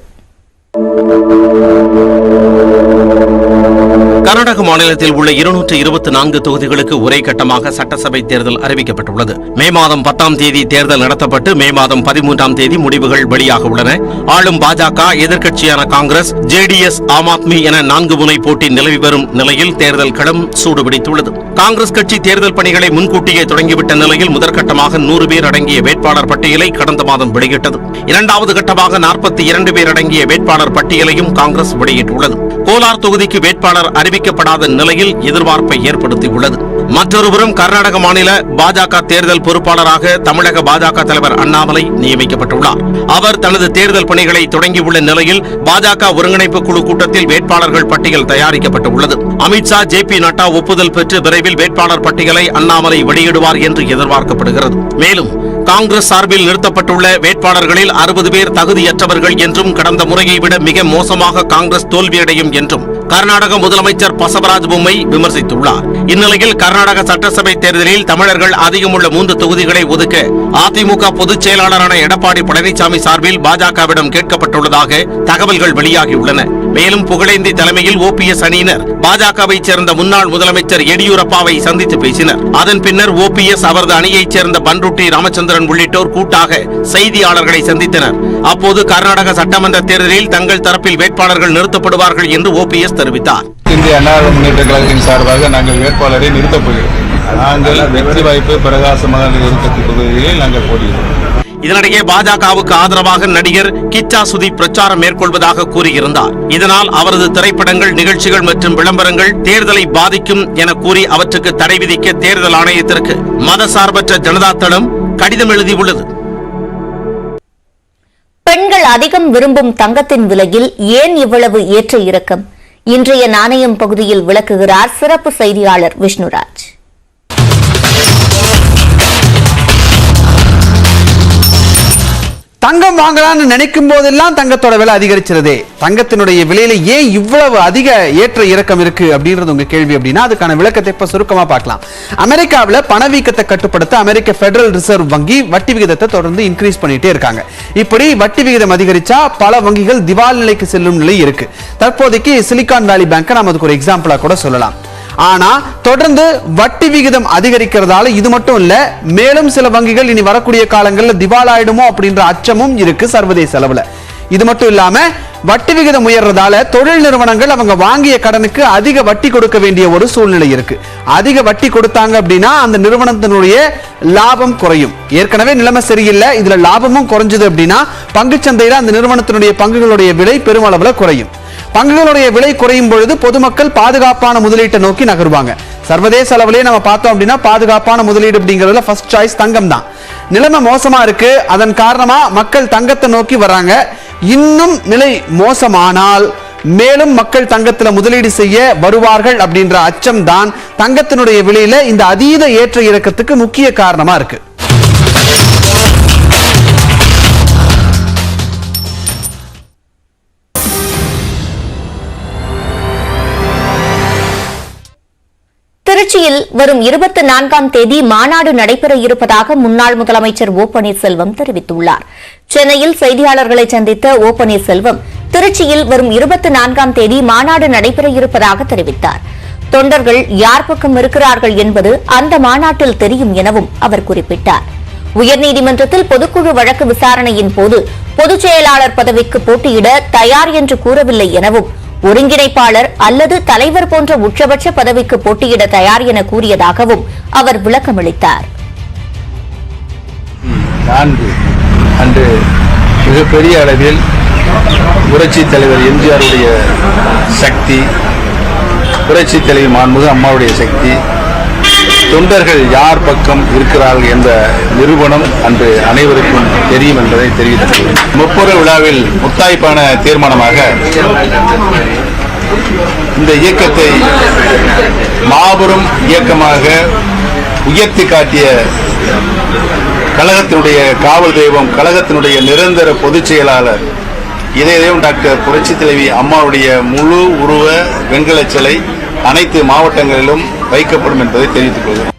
கர்நாடக மாநிலத்தில் உள்ள 224 தொகுதிகளுக்கு ஒரே கட்டமாக சட்டசபை தேர்தல் அறிவிக்கப்பட்டுள்ளது. மே மாதம் 10ஆம் தேதி தேர்தல் நடத்தப்பட்டு மே மாதம் 13ஆம் தேதி முடிவுகள் வெளியாக உள்ளன. ஆளும் பாஜக, எதிர்க்கட்சியான காங்கிரஸ், ஜேடிஎஸ், ஆம் ஆத்மி என 4 முனை போட்டி நிலவி வரும் நிலையில் தேர்தல் களம் சூடுபிடித்துள்ளது. காங்கிரஸ் கட்சி தேர்தல் பணிகளை முன்கூட்டியே தொடங்கிவிட்ட நிலையில் முதற்கட்டமாக 100 பேர் அடங்கிய வேட்பாளர் பட்டியலை கடந்த மாதம் வெளியிட்டது. இரண்டாவது கட்டமாக 42 பேர் அடங்கிய வேட்பாளர் பட்டியலையும் காங்கிரஸ் வெளியிட்டுள்ளது. கோலார் தொகுதிக்கு வேட்பாளர் அறிவிக்கப்படாத நிலையில் எதிர்பார்ப்பை ஏற்படுத்தியுள்ளது. மற்றொருபுறம் கர்நாடக மாநில பாஜக தேர்தல் பொறுப்பாளராக தமிழக பாஜக தலைவர் அண்ணாமலை நியமிக்கப்பட்டுள்ளார். அவர் தனது தேர்தல் பணிகளை தொடங்கியுள்ள நிலையில் பாஜக ஒருங்கிணைப்பு குழு கூட்டத்தில் வேட்பாளர்கள் பட்டியல் தயாரிக்கப்பட்டுள்ளது. அமித்ஷா, ஜே.பி. நட்டா ஒப்புதல் பெற்று விரைவில் வேட்பாளர் பட்டியலை அண்ணாமலை வெளியிடுவார் என்று எதிர்பார்க்கப்படுகிறது. மேலும் காங்கிரஸ் சார்பில் நிறுத்தப்பட்டுள்ள வேட்பாளர்களில் 60 பேர் தகுதியற்றவர்கள் என்றும் கடந்த முறையை விட மிக மோசமாக காங்கிரஸ் தோல்வியடையும் என்றும் கர்நாடக முதலமைச்சர் பசவராஜ் பொம்மை விமர்சித்துள்ளார். இந்நிலையில் கர்நாடக சட்டசபை தேர்தலில் தமிழர்கள் அதிகமுள்ள 3 தொகுதிகளை ஒதுக்க அதிமுக பொதுச் செயலாளரான எடப்பாடி பழனிசாமி சார்பில் பாஜகவிடம் கேட்கப்பட்டுள்ளதாக தகவல்கள் வெளியாகியுள்ளன. மேலும் புகழேந்தி தலைமையில் ஓபிஎஸ் அணியினர் பாஜகவை சேர்ந்த முன்னாள் முதலமைச்சர் எடியூரப்பாவை சந்தித்து பேசினர். அதன் பின்னர் ஓபிஎஸ் அவரது அணியைச் சேர்ந்த பன்ருட்டி ராமச்சந்திரன் உள்ளிட்டோர் கூட்டாக செய்தியாளர்களை சந்தித்தனர். அப்போது கர்நாடக சட்டமன்ற தேர்தலில் தங்கள் தரப்பில் வேட்பாளர்கள் நிறுத்தப்படுவார்கள் என்று ஓபிஎஸ் தெரிவித்தார். இந்திய அண்ணா முன்னேற்ற கழகத்தின் சார்பாக நாங்கள் வேட்பாளரை நிறுத்தப் போகிறோம். நாங்கள் வெற்றி வாய்ப்பு பிரகாசமாக இருக்கக்கூடிய தொகுதிகளில் நாங்கள் போட்டியிடுவோம். இதனிடையே பாஜகவுக்கு ஆதரவாக நடிகர் கிச்சா சுதீப் பிரச்சாரம் மேற்கொள்வதாக கூறியிருந்தார். இதனால் அவரது திரைப்படங்கள், நிகழ்ச்சிகள் மற்றும் விளம்பரங்கள் தேர்தலை பாதிக்கும் என கூறி அவற்றுக்கு தடை விதிக்க தேர்தல் ஆணையத்திற்கு மதசார்பற்ற ஜனதா தளம் கடிதம் எழுதியுள்ளது. பெண்கள் அதிகம் விரும்பும் தங்கத்தின் விலையில் ஏன் இவ்வளவு ஏற்ற இறக்கம்? இன்றைய நாணயம் பகுதியில் விளக்குகிறார் சிறப்பு செய்தியாளர் விஷ்ணுராஜ். தங்கம் வாங்கலாம்னு நினைக்கும் போதெல்லாம் தங்கத்தோட விலை அதிகரிச்சிருதே. தங்கத்தினுடைய விலையில ஏன் இவ்வளவு அதிக ஏற்ற இறக்கம் இருக்கு அப்படின்றது உங்க கேள்வி. அப்படின்னா அதுக்கான விளக்கத்தை இப்ப சுருக்கமா பார்க்கலாம். அமெரிக்காவில் பணவீக்கத்தை கட்டுப்படுத்த அமெரிக்க பெடரல் ரிசர்வ் வங்கி வட்டி விகிதத்தை தொடர்ந்து இன்க்ரீஸ் பண்ணிட்டே இருக்காங்க. இப்படி வட்டி விகிதம் அதிகரிச்சா பல வங்கிகள் திவால் நிலைக்கு செல்லும் நிலை இருக்கு. தற்போதைக்கு சிலிகான் வேலி பேங்கை நம்ம அதுக்கு ஒரு எக்ஸாம்பிளா கூட சொல்லலாம். ஆனா தொடர்ந்து வட்டி விகிதம் அதிகரிக்கிறதால இது மட்டும் இல்ல, மேலும் சில வங்கிகள் இனி வரக்கூடிய காலங்களில் திவாலாயிடுமோ அப்படின்ற அச்சமும் இருக்கு சர்வதேச அளவுல. இது மட்டும் இல்லாம வட்டி விகிதம் உயர்றதால தொழில் நிறுவனங்கள் அவங்க வாங்கிய கடனுக்கு அதிக வட்டி கொடுக்க வேண்டிய ஒரு சூழ்நிலை இருக்கு. அதிக வட்டி கொடுத்தாங்க அப்படின்னா அந்த நிறுவனத்தினுடைய லாபம் குறையும். ஏற்கனவே நிலைமை சரியில்லை, இதுல லாபமும் குறைஞ்சது அப்படின்னா பங்குச்சந்தையில அந்த நிறுவனத்தினுடைய பங்குகளுடைய விலை பெருமளவுல குறையும். பங்குகளுடைய விலை குறையும் பொழுது பொதுமக்கள் பாதுகாப்பான முதலீட்டை நோக்கி நகருவாங்க. சர்வதேச அளவிலே நம்ம பார்த்தோம் அப்படின்னா பாதுகாப்பான முதலீடு அப்படிங்கிறதுல ஃபர்ஸ்ட் சாய்ஸ் தங்கம் தான். நிலைமை மோசமா இருக்கு, அதன் காரணமா மக்கள் தங்கத்தை நோக்கி வராங்க. இன்னும் நிலை மோசமானால் மேலும் மக்கள் தங்கத்துல முதலீடு செய்ய வருவார்கள் அப்படின்ற அச்சம் தான் தங்கத்தினுடைய விலையில இந்த அதீத ஏற்ற இறக்கத்துக்கு முக்கிய காரணமா இருக்கு. திருச்சியில் வரும் 24ஆம் தேதி மாநாடு நடைபெற இருப்பதாக முன்னாள் முதலமைச்சர் ஓ பன்னீர்செல்வம் தெரிவித்துள்ளார். சென்னையில் செய்தியாளர்களை சந்தித்த ஓ பன்னீர்செல்வம் திருச்சியில் வரும் 24ஆம் தேதி மாநாடு நடைபெற இருப்பதாக தெரிவித்தார். தொண்டர்கள் யார் பக்கம் இருக்கிறார்கள் என்பது அந்த மாநாட்டில் தெரியும் எனவும் அவர் குறிப்பிட்டார். உயர்நீதிமன்றத்தில் பொதுக்குழு வழக்கு விசாரணையின் போது பொதுச் செயலாளர் பதவிக்கு போட்டியிட தயார் என்று கூறவில்லை எனவும், ஒருங்கிணைப்பாளர் அல்லது தலைவர் போன்ற உச்சபட்ச பதவிக்கு போட்டியிட தயார் என கூறியதாகவும் அவர் விளக்கமளித்தார். அன்று மிகப்பெரிய அளவில் புரட்சி தலைவர் எம்ஜிஆருடைய சக்தி, புரட்சி தலைவர் மாண்புமிகு அம்மாவுடைய சக்தி, தொண்டர்கள் யார் பக்கம் இருக்கிறார்கள் என்ற நிரூபணம் அன்று அனைவருக்கும் தெரியும் என்பதை தெரிவித்துள்ளது. முப்பொரு விழாவில் முத்தாய்ப்பான தீர்மானமாக இந்த இயக்கத்தை மாபெரும் இயக்கமாக உயர்த்தி காட்டிய கழகத்தினுடைய காவல் தெய்வம், கழகத்தினுடைய நிரந்தர பொதுச் செயலாளர் இதயம் டாக்டர் புரட்சி தலைவி அம்மாவுடைய முழு உருவ வெண்கல சிலை அனைத்து மாவட்டங்களிலும் வைக்கப்படும் என்பதை தெரிவித்துக் கொள்கிறேன்.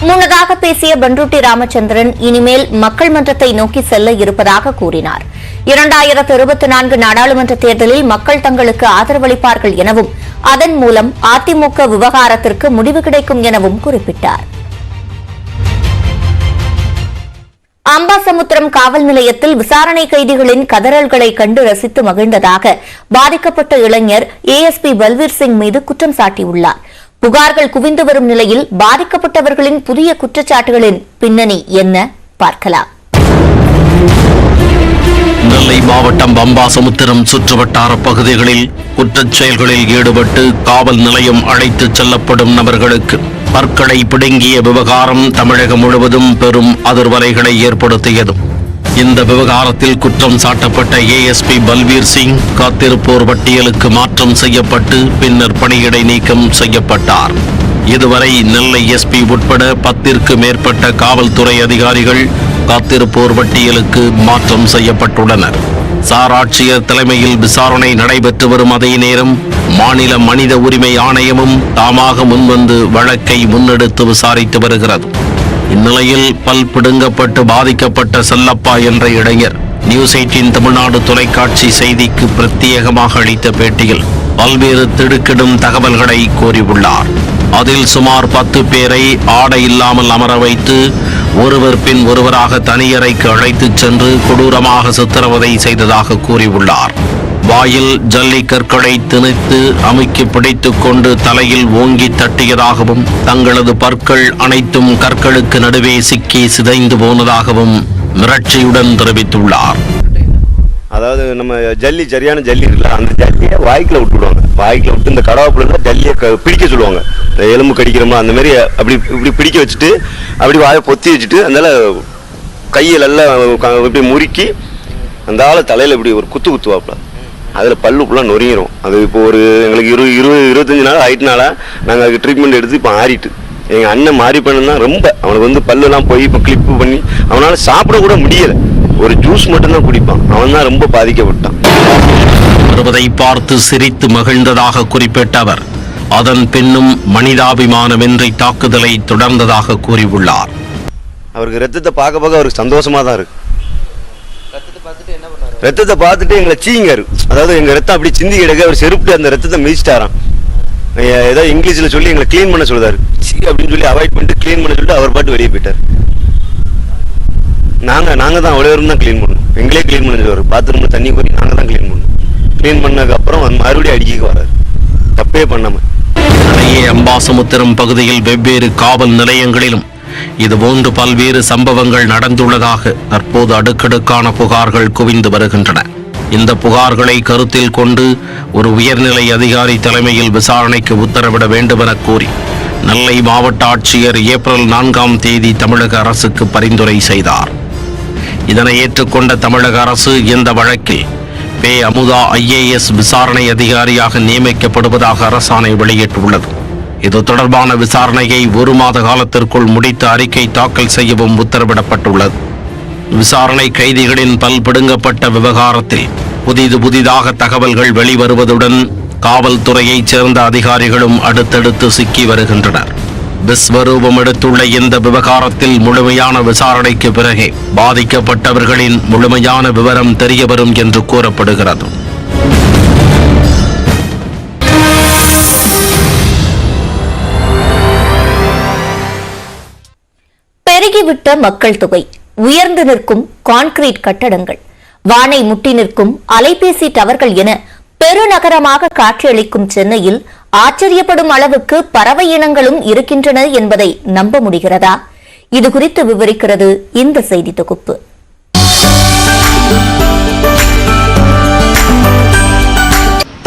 முன்னதாக பேசிய பண்ருட்டி ராமச்சந்திரன் இனிமேல் மக்கள் மன்றத்தை நோக்கி செல்ல இருப்பதாக கூறினார். 2024 நாடாளுமன்ற தேர்தலில் மக்கள் தங்களுக்கு ஆதரவளிப்பார்கள் எனவும், அதன் மூலம் அதிமுக விவகாரத்திற்கு முடிவு கிடைக்கும் எனவும் குறிப்பிட்டார். அம்பாசமுத்திரம் காவல் நிலையத்தில் விசாரணை கைதிகளின் கதறல்களை கண்டு ரசித்து மகிழ்ந்ததாக பாதிக்கப்பட்ட இளைஞர் ஏஎஸ்பி பல்வீர் சிங் மீது குற்றம் சாட்டியுள்ளார். புகார்கள் குவிந்து வரும் நிலையில் பாதிக்கப்பட்டவர்களின் புதிய குற்றச்சாட்டுகளின் பின்னணி என்ன பார்க்கலாம். நெல்லை மாவட்டம் அம்பாசமுத்திரம் சுற்றுவட்டார பகுதிகளில் குற்றச் செயல்களில் ஈடுபட்டு காவல் நிலையம் அழைத்துச் செல்லப்படும் நபர்களுக்கு பற்களை பிடுங்கிய விவகாரம் தமிழகம் முழுவதும் பெரும் அதிர்வலைகளை ஏற்படுத்தியது. இந்த விவகாரத்தில் குற்றம் சாட்டப்பட்ட ஏஎஸ்பி பல்வீர் சிங் காத்திருப்போர் பட்டியலுக்கு மாற்றம் செய்யப்பட்டு பின்னர் பணியிடை நீக்கம் செய்யப்பட்டார். இதுவரை நெல்லை எஸ்பி உட்பட 10ற்கு மேற்பட்ட காவல்துறை அதிகாரிகள் காத்திருப்போர் பட்டியலுக்கு மாற்றம் செய்யப்பட்டுள்ளனர். சார் ஆட்சியர் தலைமையில் விசாரணை நடைபெற்று வரும் அதே நேரம் மாநில மனித உரிமை ஆணையமும் தாமாக முன்வந்து வழக்கை முன்னெடுத்து விசாரித்து வருகிறது. இந்நிலையில் பல் பிடுங்கப்பட்டு பாதிக்கப்பட்ட செல்லப்பா என்ற இளைஞர் நியூஸ் 18 தமிழ்நாடு தொலைக்காட்சி செய்திக்கு பிரத்யேகமாக அளித்த பேட்டியில் பல்வேறு திடுக்கிடும் தகவல்களை கூறியுள்ளார். அதில் சுமார் 10 பேரை ஆடை இல்லாமல் அமர வைத்து ஒருவர் பின் ஒருவராக தனியறைக்கு அழைத்துச் சென்று கொடூரமாக சித்திரவதை செய்ததாக கூறியுள்ளார். வாயில் ஜல்லி கற்களை திணித்து அமுக்கி பிடித்துக் கொண்டு தலையில் ஓங்கி தட்டியதாகவும், தங்களது பற்கள் அனைத்தும் கற்களுக்கு நடுவே சிக்கி சிதைந்து போனதாகவும் மிரட்சியுடன் தெரிவித்துள்ளார். அதாவது நம்ம ஜல்லி சரியான ஜல்லி இருக்குல்ல, அந்த ஜல்லியை வாய்க்குள்ள விட்டுடுவாங்க. வாய்க்குள்ள விட்டு இந்த கடவாப்புல ஜல்லியை பிடிக்க சொல்லுவாங்க. எலும்பு கடிக்கிறோமா அந்த மாதிரி அப்படி இப்படி பிடிக்க வச்சுட்டு அப்படி வாயை பொத்தி வச்சுட்டு அந்த கையிலெல்லாம் இப்படி முறுக்கி அந்த ஆளை தலையில் இப்படி ஒரு குத்து குத்துவாப்புல. அதில் பல்லு ஃபுல்லாக நொறிக்கிறோம். அது இப்போ ஒரு எங்களுக்கு 25 நாள் ஆயிட்டுனால நாங்கள் அதுக்கு ட்ரீட்மெண்ட் எடுத்து இப்போ ஆறிட்டு எங்கள் அண்ணன் மாறி பண்ணா ரொம்ப அவனுக்கு பல்லுலாம் போய் இப்போ கிளிப்பு பண்ணி அவனால் சாப்பிட கூட முடியலை. ஒரு ஜூஸ் மட்டும்தான் குடிப்பான். அவன் தான் ரொம்ப பாதிக்கப்பட்டான். வருவதை பார்த்து சிரித்து மகிழ்ந்ததாக குறிப்பிட்ட அவர் அதன் பின்னும் மனிதாபிமானமின்றி தாக்குதலை தொடர்ந்ததாக கூறியுள்ளார். அவருக்கு ரத்தத்தை பார்க்க பார்க்க அவருக்கு சந்தோஷமா தான் இருக்கு. ரத்தத்தை பார்த்துட்டு எங்களை சீங்காரு. அதாவது எங்க ரத்தம் அப்படி சிந்தி கிடக்கு. அவர் செருப்பு அந்த ரத்தத்தை மிதிச்சிட்டாராம். ஏதோ இங்கிலீஷ்ல சொல்லி எங்களை கிளீன் பண்ண சொல்றாரு. அப்படின்னு சொல்லி அவாய்ட் பண்ணிட்டு கிளீன் பண்ண சொல்லிட்டு அவர் பாட்டு வெளியே போயிட்டார். நாங்க தான் அவ்வளோ தான் கிளீன் பண்ணணும். எங்களே கிளீன் பண்ண சொல்லுவார். பாத்ரூம்ல தண்ணி கோரி நாங்க தான் கிளீன் பண்ணணும். கிளீன் பண்ணதுக்கு அப்புறம் மறுபடியும் அடிக்க வராது. தப்பே பண்ணாம. அம்பாசமுத்திரம் பகுதியில் வெவ்வேறு காவல் நிலையங்களிலும் இதுபோன்று பல்வேறு சம்பவங்கள் நடந்துள்ளதாக தற்போது அடுக்கடுக்கான புகார்கள் குவிந்து வருகின்றன. இந்த புகார்களை கருத்தில் கொண்டு ஒரு உயர்நிலை அதிகாரி தலைமையில் விசாரணைக்கு உத்தரவிட வேண்டும் என கோரி நெல்லை மாவட்ட ஆட்சியர் ஏப்ரல் 4ஆம் தேதி தமிழக அரசுக்கு பரிந்துரை செய்தார். இதனை ஏற்றுக்கொண்ட தமிழக அரசு இந்த வழக்கில் பே அமுதா IAS விசாரணை அதிகாரியாக நியமிக்கப்படுவதாக அரசாணை வெளியிட்டுள்ளது. இது தொடர்பான விசாரணையை 1 மாத காலத்திற்குள் முடித்து அறிக்கை தாக்கல் செய்யவும் உத்தரவிடப்பட்டுள்ளது. விசாரணை கைதிகளின் பல் பிடுங்கப்பட்ட விவகாரத்தில் புதிதாக தகவல்கள் வெளிவருவதுடன் காவல்துறையைச் சேர்ந்த அதிகாரிகளும் அடுத்தடுத்து சிக்கி வருகின்றனர். விஸ்வரூபம் எடுத்துள்ள இந்த விவகாரத்தில் முழுமையான விசாரணைக்கு பிறகே பாதிக்கப்பட்டவர்களின் முழுமையான விவரம் தெரியவரும் என்று கூறப்படுகிறது. பெருகிவிட்ட மக்கள் தொகை, உயர்ந்து நிற்கும் கான்கிரீட் கட்டடங்கள், வானை முட்டி நிற்கும் அலைபேசி டவர்கள் என பெருநகரமாக காட்சியளிக்கும் சென்னையில் ஆச்சரியப்படும் அளவுக்கு பறவை இனங்களும் இருக்கின்றன என்பதை நம்ப முடிகிறதா? இது குறித்து விவரிக்கிறது இந்த செய்தி தொகுப்பு.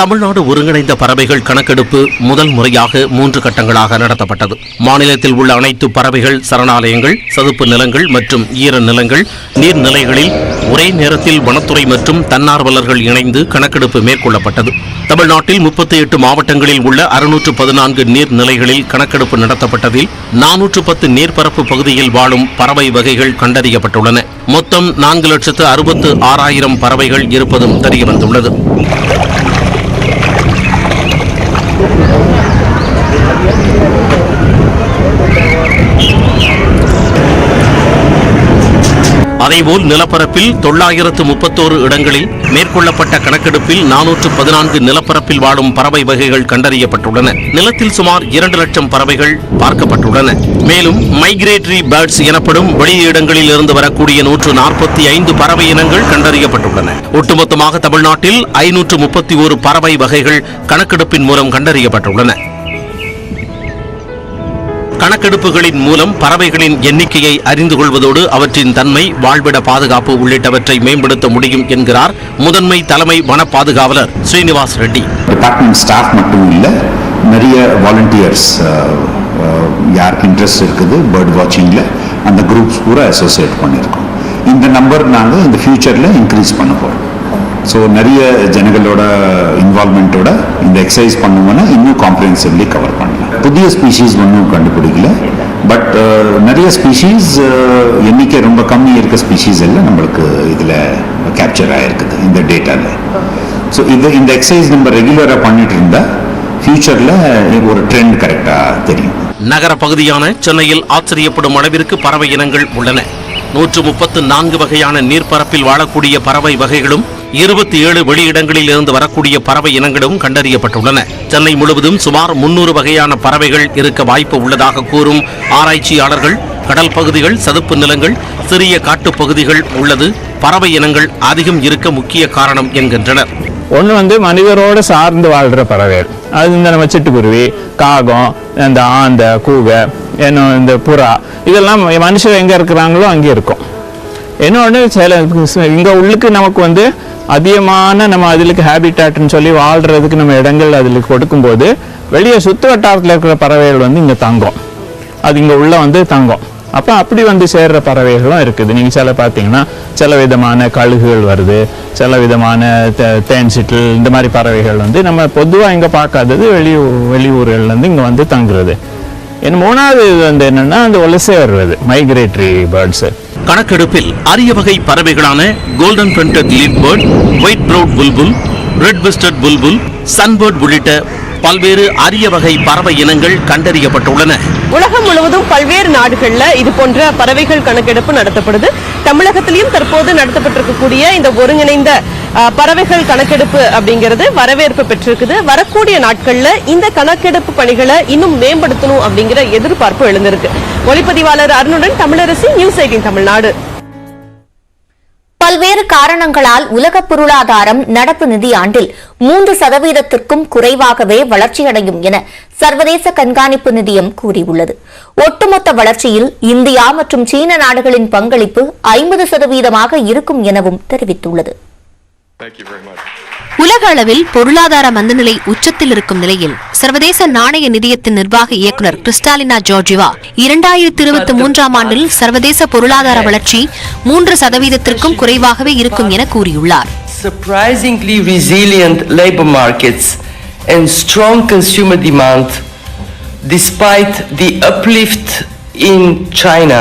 தமிழ்நாடு ஒருங்கிணைந்த பறவைகள் கணக்கெடுப்பு முதல் முறையாக 3 கட்டங்களாக நடத்தப்பட்டது. மாநிலத்தில் உள்ள அனைத்து பறவைகள் சரணாலயங்கள், சதுப்பு நிலங்கள் மற்றும் ஈர நிலங்கள், நீர்நிலைகளில் ஒரே நேரத்தில் வனத்துறை மற்றும் தன்னார்வலர்கள் இணைந்து கணக்கெடுப்பு மேற்கொள்ளப்பட்டது. தமிழ்நாட்டில் 38 மாவட்டங்களில் உள்ள 614 நீர்நிலைகளில் கணக்கெடுப்பு நடத்தப்பட்டதில் 410 நீர்பரப்பு பகுதியில் வாழும் பறவை வகைகள் கண்டறியப்பட்டுள்ளன. மொத்தம் 4,66,000 பறவைகள் இருப்பதும் தெரியவந்துள்ளது. அதேபோல் நிலப்பரப்பில் 931 இடங்களில் மேற்கொள்ளப்பட்ட கணக்கெடுப்பில் 414 நிலப்பரப்பில் வாழும் பறவை வகைகள் கண்டறியப்பட்டுள்ளன. நிலத்தில் சுமார் 2 லட்சம் பறவைகள் பார்க்கப்பட்டுள்ளன. மேலும் மைக்ரேட்டரி பேர்ட்ஸ் எனப்படும் வெளியிடங்களில் இருந்து வரக்கூடிய 145 பறவை இனங்கள் கண்டறியப்பட்டுள்ளன. ஒட்டுமொத்தமாக தமிழ்நாட்டில் 531 பறவை வகைகள் கணக்கெடுப்பின் மூலம் கண்டறியப்பட்டுள்ளன. கணக்கெடுப்புகளின் மூலம் பறவைகளின் எண்ணிக்கையை அறிந்து கொள்வதோடு அவற்றின் தன்மை, வாழ்விட பாதுகாப்பு உள்ளிட்டவற்றை மேம்படுத்த முடியும் என்கிறார் முதன்மை தலைமை வன பாதுகாவலர் ஸ்ரீனிவாஸ் ரெட்டி. டிபார்ட்மெண்ட் ஸ்டாஃப் மட்டும் இல்லை, நிறைய வாலண்டியர்ஸ் யாருக்கு இன்ட்ரெஸ்ட் இருக்குது பேர்ட் வாட்சிங்கில் அந்த குரூப்ஸ் பூரா அசோசியேட் பண்ணியிருக்கோம். இந்த நம்பர் நாங்கள் இந்த ஃபியூச்சரில் இன்க்ரீஸ் பண்ண போகிறோம். ஸோ நிறைய ஜனங்களோட இன்வால்மெண்ட்டோட இந்த எக்ஸசைஸ் பண்ணுவோன்னா இன்னும் காம்ப்ரிஹென்சிவ்லி கவர் பண்ணலாம். புதிய ஸ்பீஷீஸ் ஒன்றும் கண்டுபிடிக்கல, பட் நிறைய ஸ்பீஷீஸ் எண்ணிக்கை ரொம்ப கம்மி இருக்க ஸ்பீஷீஸ் எல்லாம் நம்மளுக்கு இதில் கேப்சர் ஆகிருக்குது இந்த டேட்டாவில். ஸோ இந்த எக்ஸசைஸ் நம்ம ரெகுலராக பண்ணிட்டு இருந்தால் ஃபியூச்சரில் ஒரு ட்ரெண்ட் கரெக்டாக தெரியும். நகர பகுதியான சென்னையில் ஆச்சரியப்படும் அளவிற்கு பறவை இனங்கள் உள்ளன. 134 வகையான நீர்ப்பரப்பில் வாழக்கூடிய பறவை வகைகளும் 27 வெளியிடங்களில் இருந்து வரக்கூடிய பறவை இனங்களும் கண்டறியப்பட்டுள்ளன. சென்னை முழுவதும் சுமார் 300 வகையான பறவைகள் இருக்க வாய்ப்பு உள்ளதாக கூறும் ஆராய்ச்சியாளர்கள், கடல் பகுதிகள், சதுப்பு நிலங்கள், சிறிய காட்டுப் பகுதிகள் உள்ளது பறவை இனங்கள் அதிகம் இருக்க முக்கிய காரணம் என்கின்றனர். ஒன்று மனிதரோடு சார்ந்து வாழ்கிற பறவைகள், அது இந்த நம்ம சிட்டுக்குருவி, காகம், இந்த ஆந்த, கூகை, இன்னும் இந்த புறா, இதெல்லாம் மனுஷர் எங்கே இருக்கிறாங்களோ அங்கே இருக்கும். இன்னொன்று சில இங்கே உள்ளுக்கு நமக்கு அதிகமான நம்ம அதுக்கு ஹேபிட்டாட்னு சொல்லி வாழ்கிறதுக்கு நம்ம இடங்கள் அதில் கொடுக்கும்போது வெளியே சுற்று வட்டாரத்தில் இருக்கிற பறவைகள் இங்கே தங்கும், அது இங்கே உள்ள தங்கும். அப்போ அப்படி சேர்ற பறவைகளும் இருக்குது. நீங்கள் சில பார்த்தீங்கன்னா சில விதமான கழுகுகள் வருது, சில விதமான தேன் சிட்டில், இந்த மாதிரி பறவைகள் நம்ம பொதுவாக இங்கே பார்க்காதது வெளியூர்கள்லேருந்து இங்கே தங்குறது. மூணாவது என்னன்னா அந்த வலசை வருவது மைக்ரேட்டரி பேர்ட்ஸ். கணக்கெடுப்பில் அரிய வகை பறவைகளான golden fronted leaf bird, white browed bulbul, red vented bulbul, sunbird உள்ளிட்ட பல்வேறு அரிய வகை பறவை இனங்கள் கண்டறியப்பட்டுள்ளன. உலகம் முழுவதும் பல்வேறு நாடுகள்ல இது போன்ற பறவைகள் கணக்கெடுப்பு நடத்தப்படுது. தமிழகத்திலையும் தற்போது நடத்தப்பட்டிருக்கக்கூடிய இந்த ஒருங்கிணைந்த பறவைகள் கணக்கெடுப்பு அப்படிங்கிறது வரவேற்பு பெற்றிருக்குது. வரக்கூடிய நாட்கள்ல இந்த கணக்கெடுப்பு பணிகளை இன்னும் மேம்படுத்தணும் அப்படிங்கிற எதிர்பார்ப்பு எழுந்திருக்கு. ஒளிப்பதிவாளர் அருணுடன் தமிழரசி, நியூஸ் 18 தமிழ்நாடு. பல்வேறு காரணங்களால் உலக பொருளாதாரம் நடப்பு நிதியாண்டில் 3% குறைவாகவே வளர்ச்சியடையும் என சர்வதேச கண்காணிப்பு நிதியம் கூறியுள்ளது. ஒட்டுமொத்த வளர்ச்சியில் இந்தியா மற்றும் சீன நாடுகளின் பங்களிப்பு 50% இருக்கும் எனவும் தெரிவித்துள்ளது. உலக அளவில் பொருளாதார மந்தநிலை உச்சத்தில் இருக்கும் நிலையில் சர்வதேச நாணய நிதியத்தின் நிர்வாக இயக்குநர் கிறிஸ்டாலினா ஜார்ஜிவா 2023ஆம் ஆண்டில் சர்வதேச பொருளாதார வளர்ச்சி 3%க்கும் குறைவாகவே இருக்கும் என கூறியுள்ளார். Surprisingly resilient labor markets and strong consumer demand despite the uplift in China,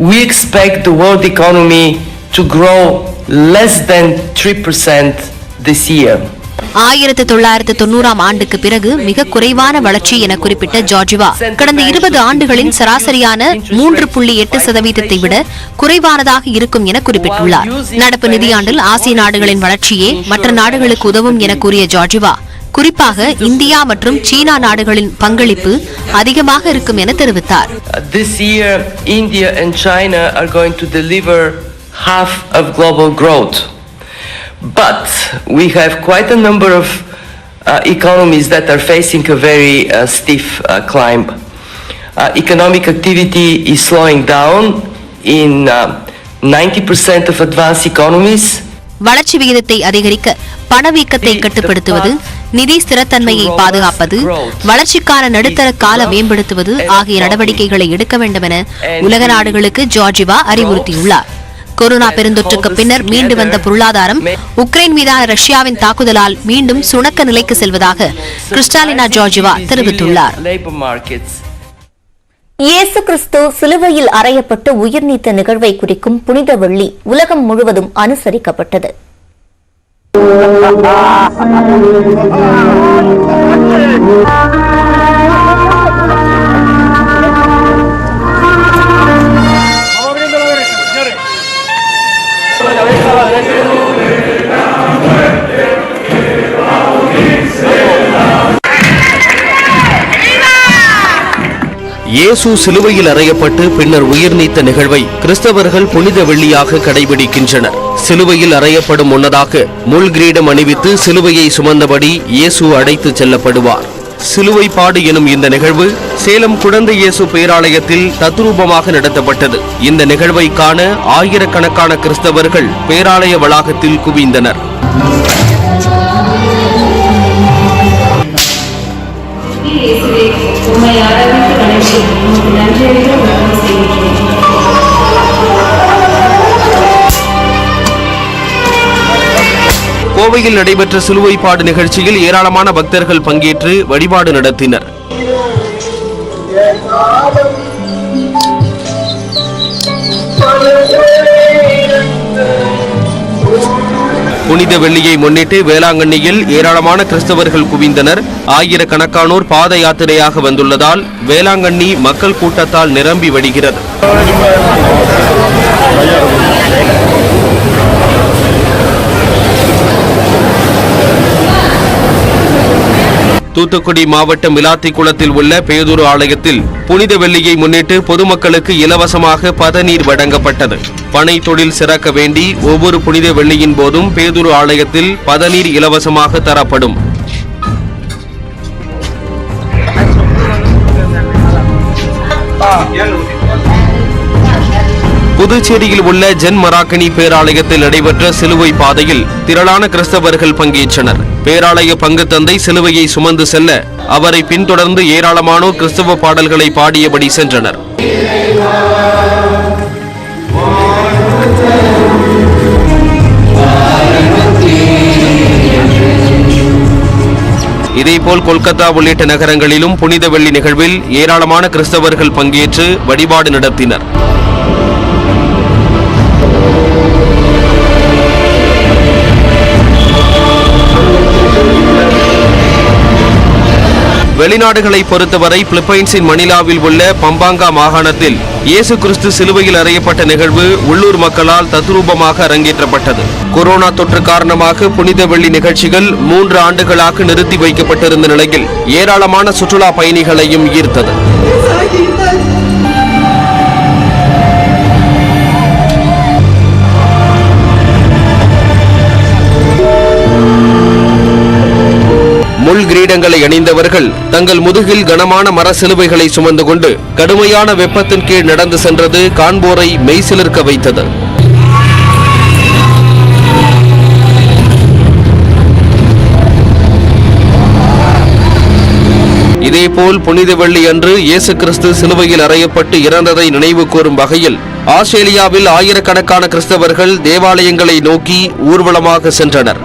we expect the world economy to grow less than 3% this year. 1990ஆம் ஆண்டுக்கு பிறகு மிக குறைவான வளர்ச்சி என குறிப்பிட்ட ஜார்ஜிவா கடந்த 20 ஆண்டுகளின் சராசரியான 3.8% விட குறைவானதாக இருக்கும் என குறிப்பிட்டுள்ளார். நடப்பு நிதியாண்டில் ஆசிய நாடுகளின் வளர்ச்சியே மற்ற நாடுகளுக்கு உதவும் என கூறிய ஜார்ஜிவா குறிப்பாக இந்தியா மற்றும் சீனா நாடுகளின் பங்களிப்பு அதிகமாக இருக்கும் என தெரிவித்தார். This year, India and China are going to deliver half of global growth. But we have quite a number of economies that are facing a very stiff climb. Economic activity is slowing down in 90% of advanced economies. வளர்ச்சி விகிதத்தை அதிகரிக்க பணவீக்கத்தை கட்டுப்படுத்துவது, நிதி ஸ்திரத்தன்மையை பாதுகாப்பது, வளர்ச்சிக்கான நடுத்தர கால மேம்படுத்துவது ஆகிய நடவடிக்கைகளை எடுக்க வேண்டும் என உலக நாடுகளுக்கு ஜார்ஜிவா அறிவுறுத்தியுள்ளார். கொரோனா பெருந்தொற்றுக்கு பின்னர் மீண்டு வந்த பொருளாதாரம் உக்ரைன் மீதான ரஷ்யாவின் தாக்குதலால் மீண்டும் சுணக்க நிலைக்கு செல்வதாக கிறிஸ்டாலினா ஜார்ஜிவா தெரிவித்துள்ளார். இயேசு கிறிஸ்து சிலுவையில் அறையப்பட்டு உயிர் நீத்த நிகழ்வை குறிக்கும் புனித வெள்ளி உலகம் முழுவதும் அனுசரிக்கப்பட்டது. இயேசு சிலுவையில் அறையப்பட்டு பின்னர் உயிர் நீத்த நிகழ்வை கிறிஸ்தவர்கள் புனித வெள்ளியாக கடைபிடிக்கின்றனர். சிலுவையில் அறையப்படும் முன்னதாக முள் கிரீடம் அணிவித்து சிலுவையை சுமந்தபடி இயேசு அழைத்து செல்லப்படுவார். சிலுவை பாடு எனும் இந்த நிகழ்வு சேலம் குழந்தை இயேசு பேராலயத்தில் தத்ரூபமாக நடத்தப்பட்டது. இந்த நிகழ்வை காண ஆயிரக்கணக்கான கிறிஸ்தவர்கள் பேராலய வளாகத்தில் குவிந்தனர். கோவையில் நடைபெற்ற சிலுவை பாடு நிகழ்ச்சியில் ஏராளமான பக்தர்கள் பங்கேற்று வழிபாடு நடத்தினர். புனித வெள்ளியை முன்னிட்டு வேளாங்கண்ணியில் ஏராளமான கிறிஸ்தவர்கள் குவிந்தனர். ஆயிரக்கணக்கானோர் பாத யாத்திரையாக வந்துள்ளதால் வேளாங்கண்ணி மக்கள் கூட்டத்தால் நிரம்பி வழிகிறது. தூத்துக்குடி மாவட்டம் விளாத்திக்குளத்தில் உள்ள பேதுரு ஆலயத்தில் புனித வெள்ளியை முன்னிட்டு பொதுமக்களுக்கு இலவசமாக பதநீர் வழங்கப்பட்டது. பனை தொழில் சிறக்க வேண்டி ஒவ்வொரு புனித வெள்ளியின் போதும் பேதுரு ஆலயத்தில் பதநீர் இலவசமாக தரப்படும். புதுச்சேரியில் உள்ள ஜென் மராக்கனி பேராலயத்தில் நடைபெற்ற சிலுவை பாதையில் திரளான கிறிஸ்தவர்கள் பங்கேற்றனர். பேராலய பங்கு தந்தை சிலுவையை சுமந்து செல்ல அவரை பின்தொடர்ந்து ஏராளமானோர் கிறிஸ்தவ பாடல்களை பாடியபடி சென்றனர். இதேபோல் கொல்கத்தா உள்ளிட்ட நகரங்களிலும் புனித வெள்ளி நிகழ்வில் ஏராளமான கிறிஸ்தவர்கள் பங்கேற்று வழிபாடு நடத்தினர். வெளிநாடுகளை பொறுத்தவரை பிலிப்பைன்ஸின் மணிலாவில் உள்ள பம்பாங்கா மாகாணத்தில் இயேசு கிறிஸ்து சிலுவையில் அறையப்பட்ட நிகழ்வு உள்ளூர் மக்களால் தத்ரூபமாக அரங்கேற்றப்பட்டது. கொரோனா தொற்று காரணமாக புனித வெள்ளி நிகழ்ச்சிகள் 3 ஆண்டுகளாக நிறுத்தி வைக்கப்பட்டிருந்த நிலையில் ஏராளமான சுற்றுலா பயணிகளையும் ஈர்த்தது. முள் கிரீடங்களை அணிந்தவர்கள் தங்கள் முதுகில் கனமான மர சிலுவைகளை சுமந்து கொண்டு கடுமையான வெப்பத்தின் கீழ் நடந்து சென்றது காண்போரை மெய்சிலிர்க்க வைத்தது. இதேபோல் புனித வெள்ளி அன்று இயேசு கிறிஸ்து சிலுவையில் அறையப்பட்டு இறந்ததை நினைவு கூறும் வகையில் ஆஸ்திரேலியாவில் ஆயிரக்கணக்கான கிறிஸ்தவர்கள் தேவாலயங்களை நோக்கி ஊர்வலமாக சென்றனர்.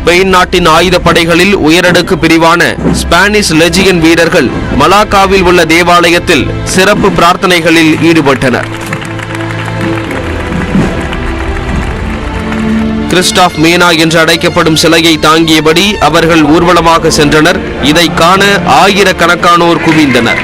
ஸ்பெயின் நாட்டின் ஆயுதப்படைகளில் உயரடுக்கு பிரிவான ஸ்பானிஷ் லெஜியன் வீரர்கள் மலாக்காவில் உள்ள தேவாலயத்தில் சிறப்பு பிரார்த்தனைகளில் ஈடுபட்டனர். கிறிஸ்டாப் மேனா என்று அழைக்கப்படும் சிலையை தாங்கியபடி அவர்கள் ஊர்வலமாக சென்றனர். இதை காண ஆயிரக்கணக்கானோர் குவிந்தனர்.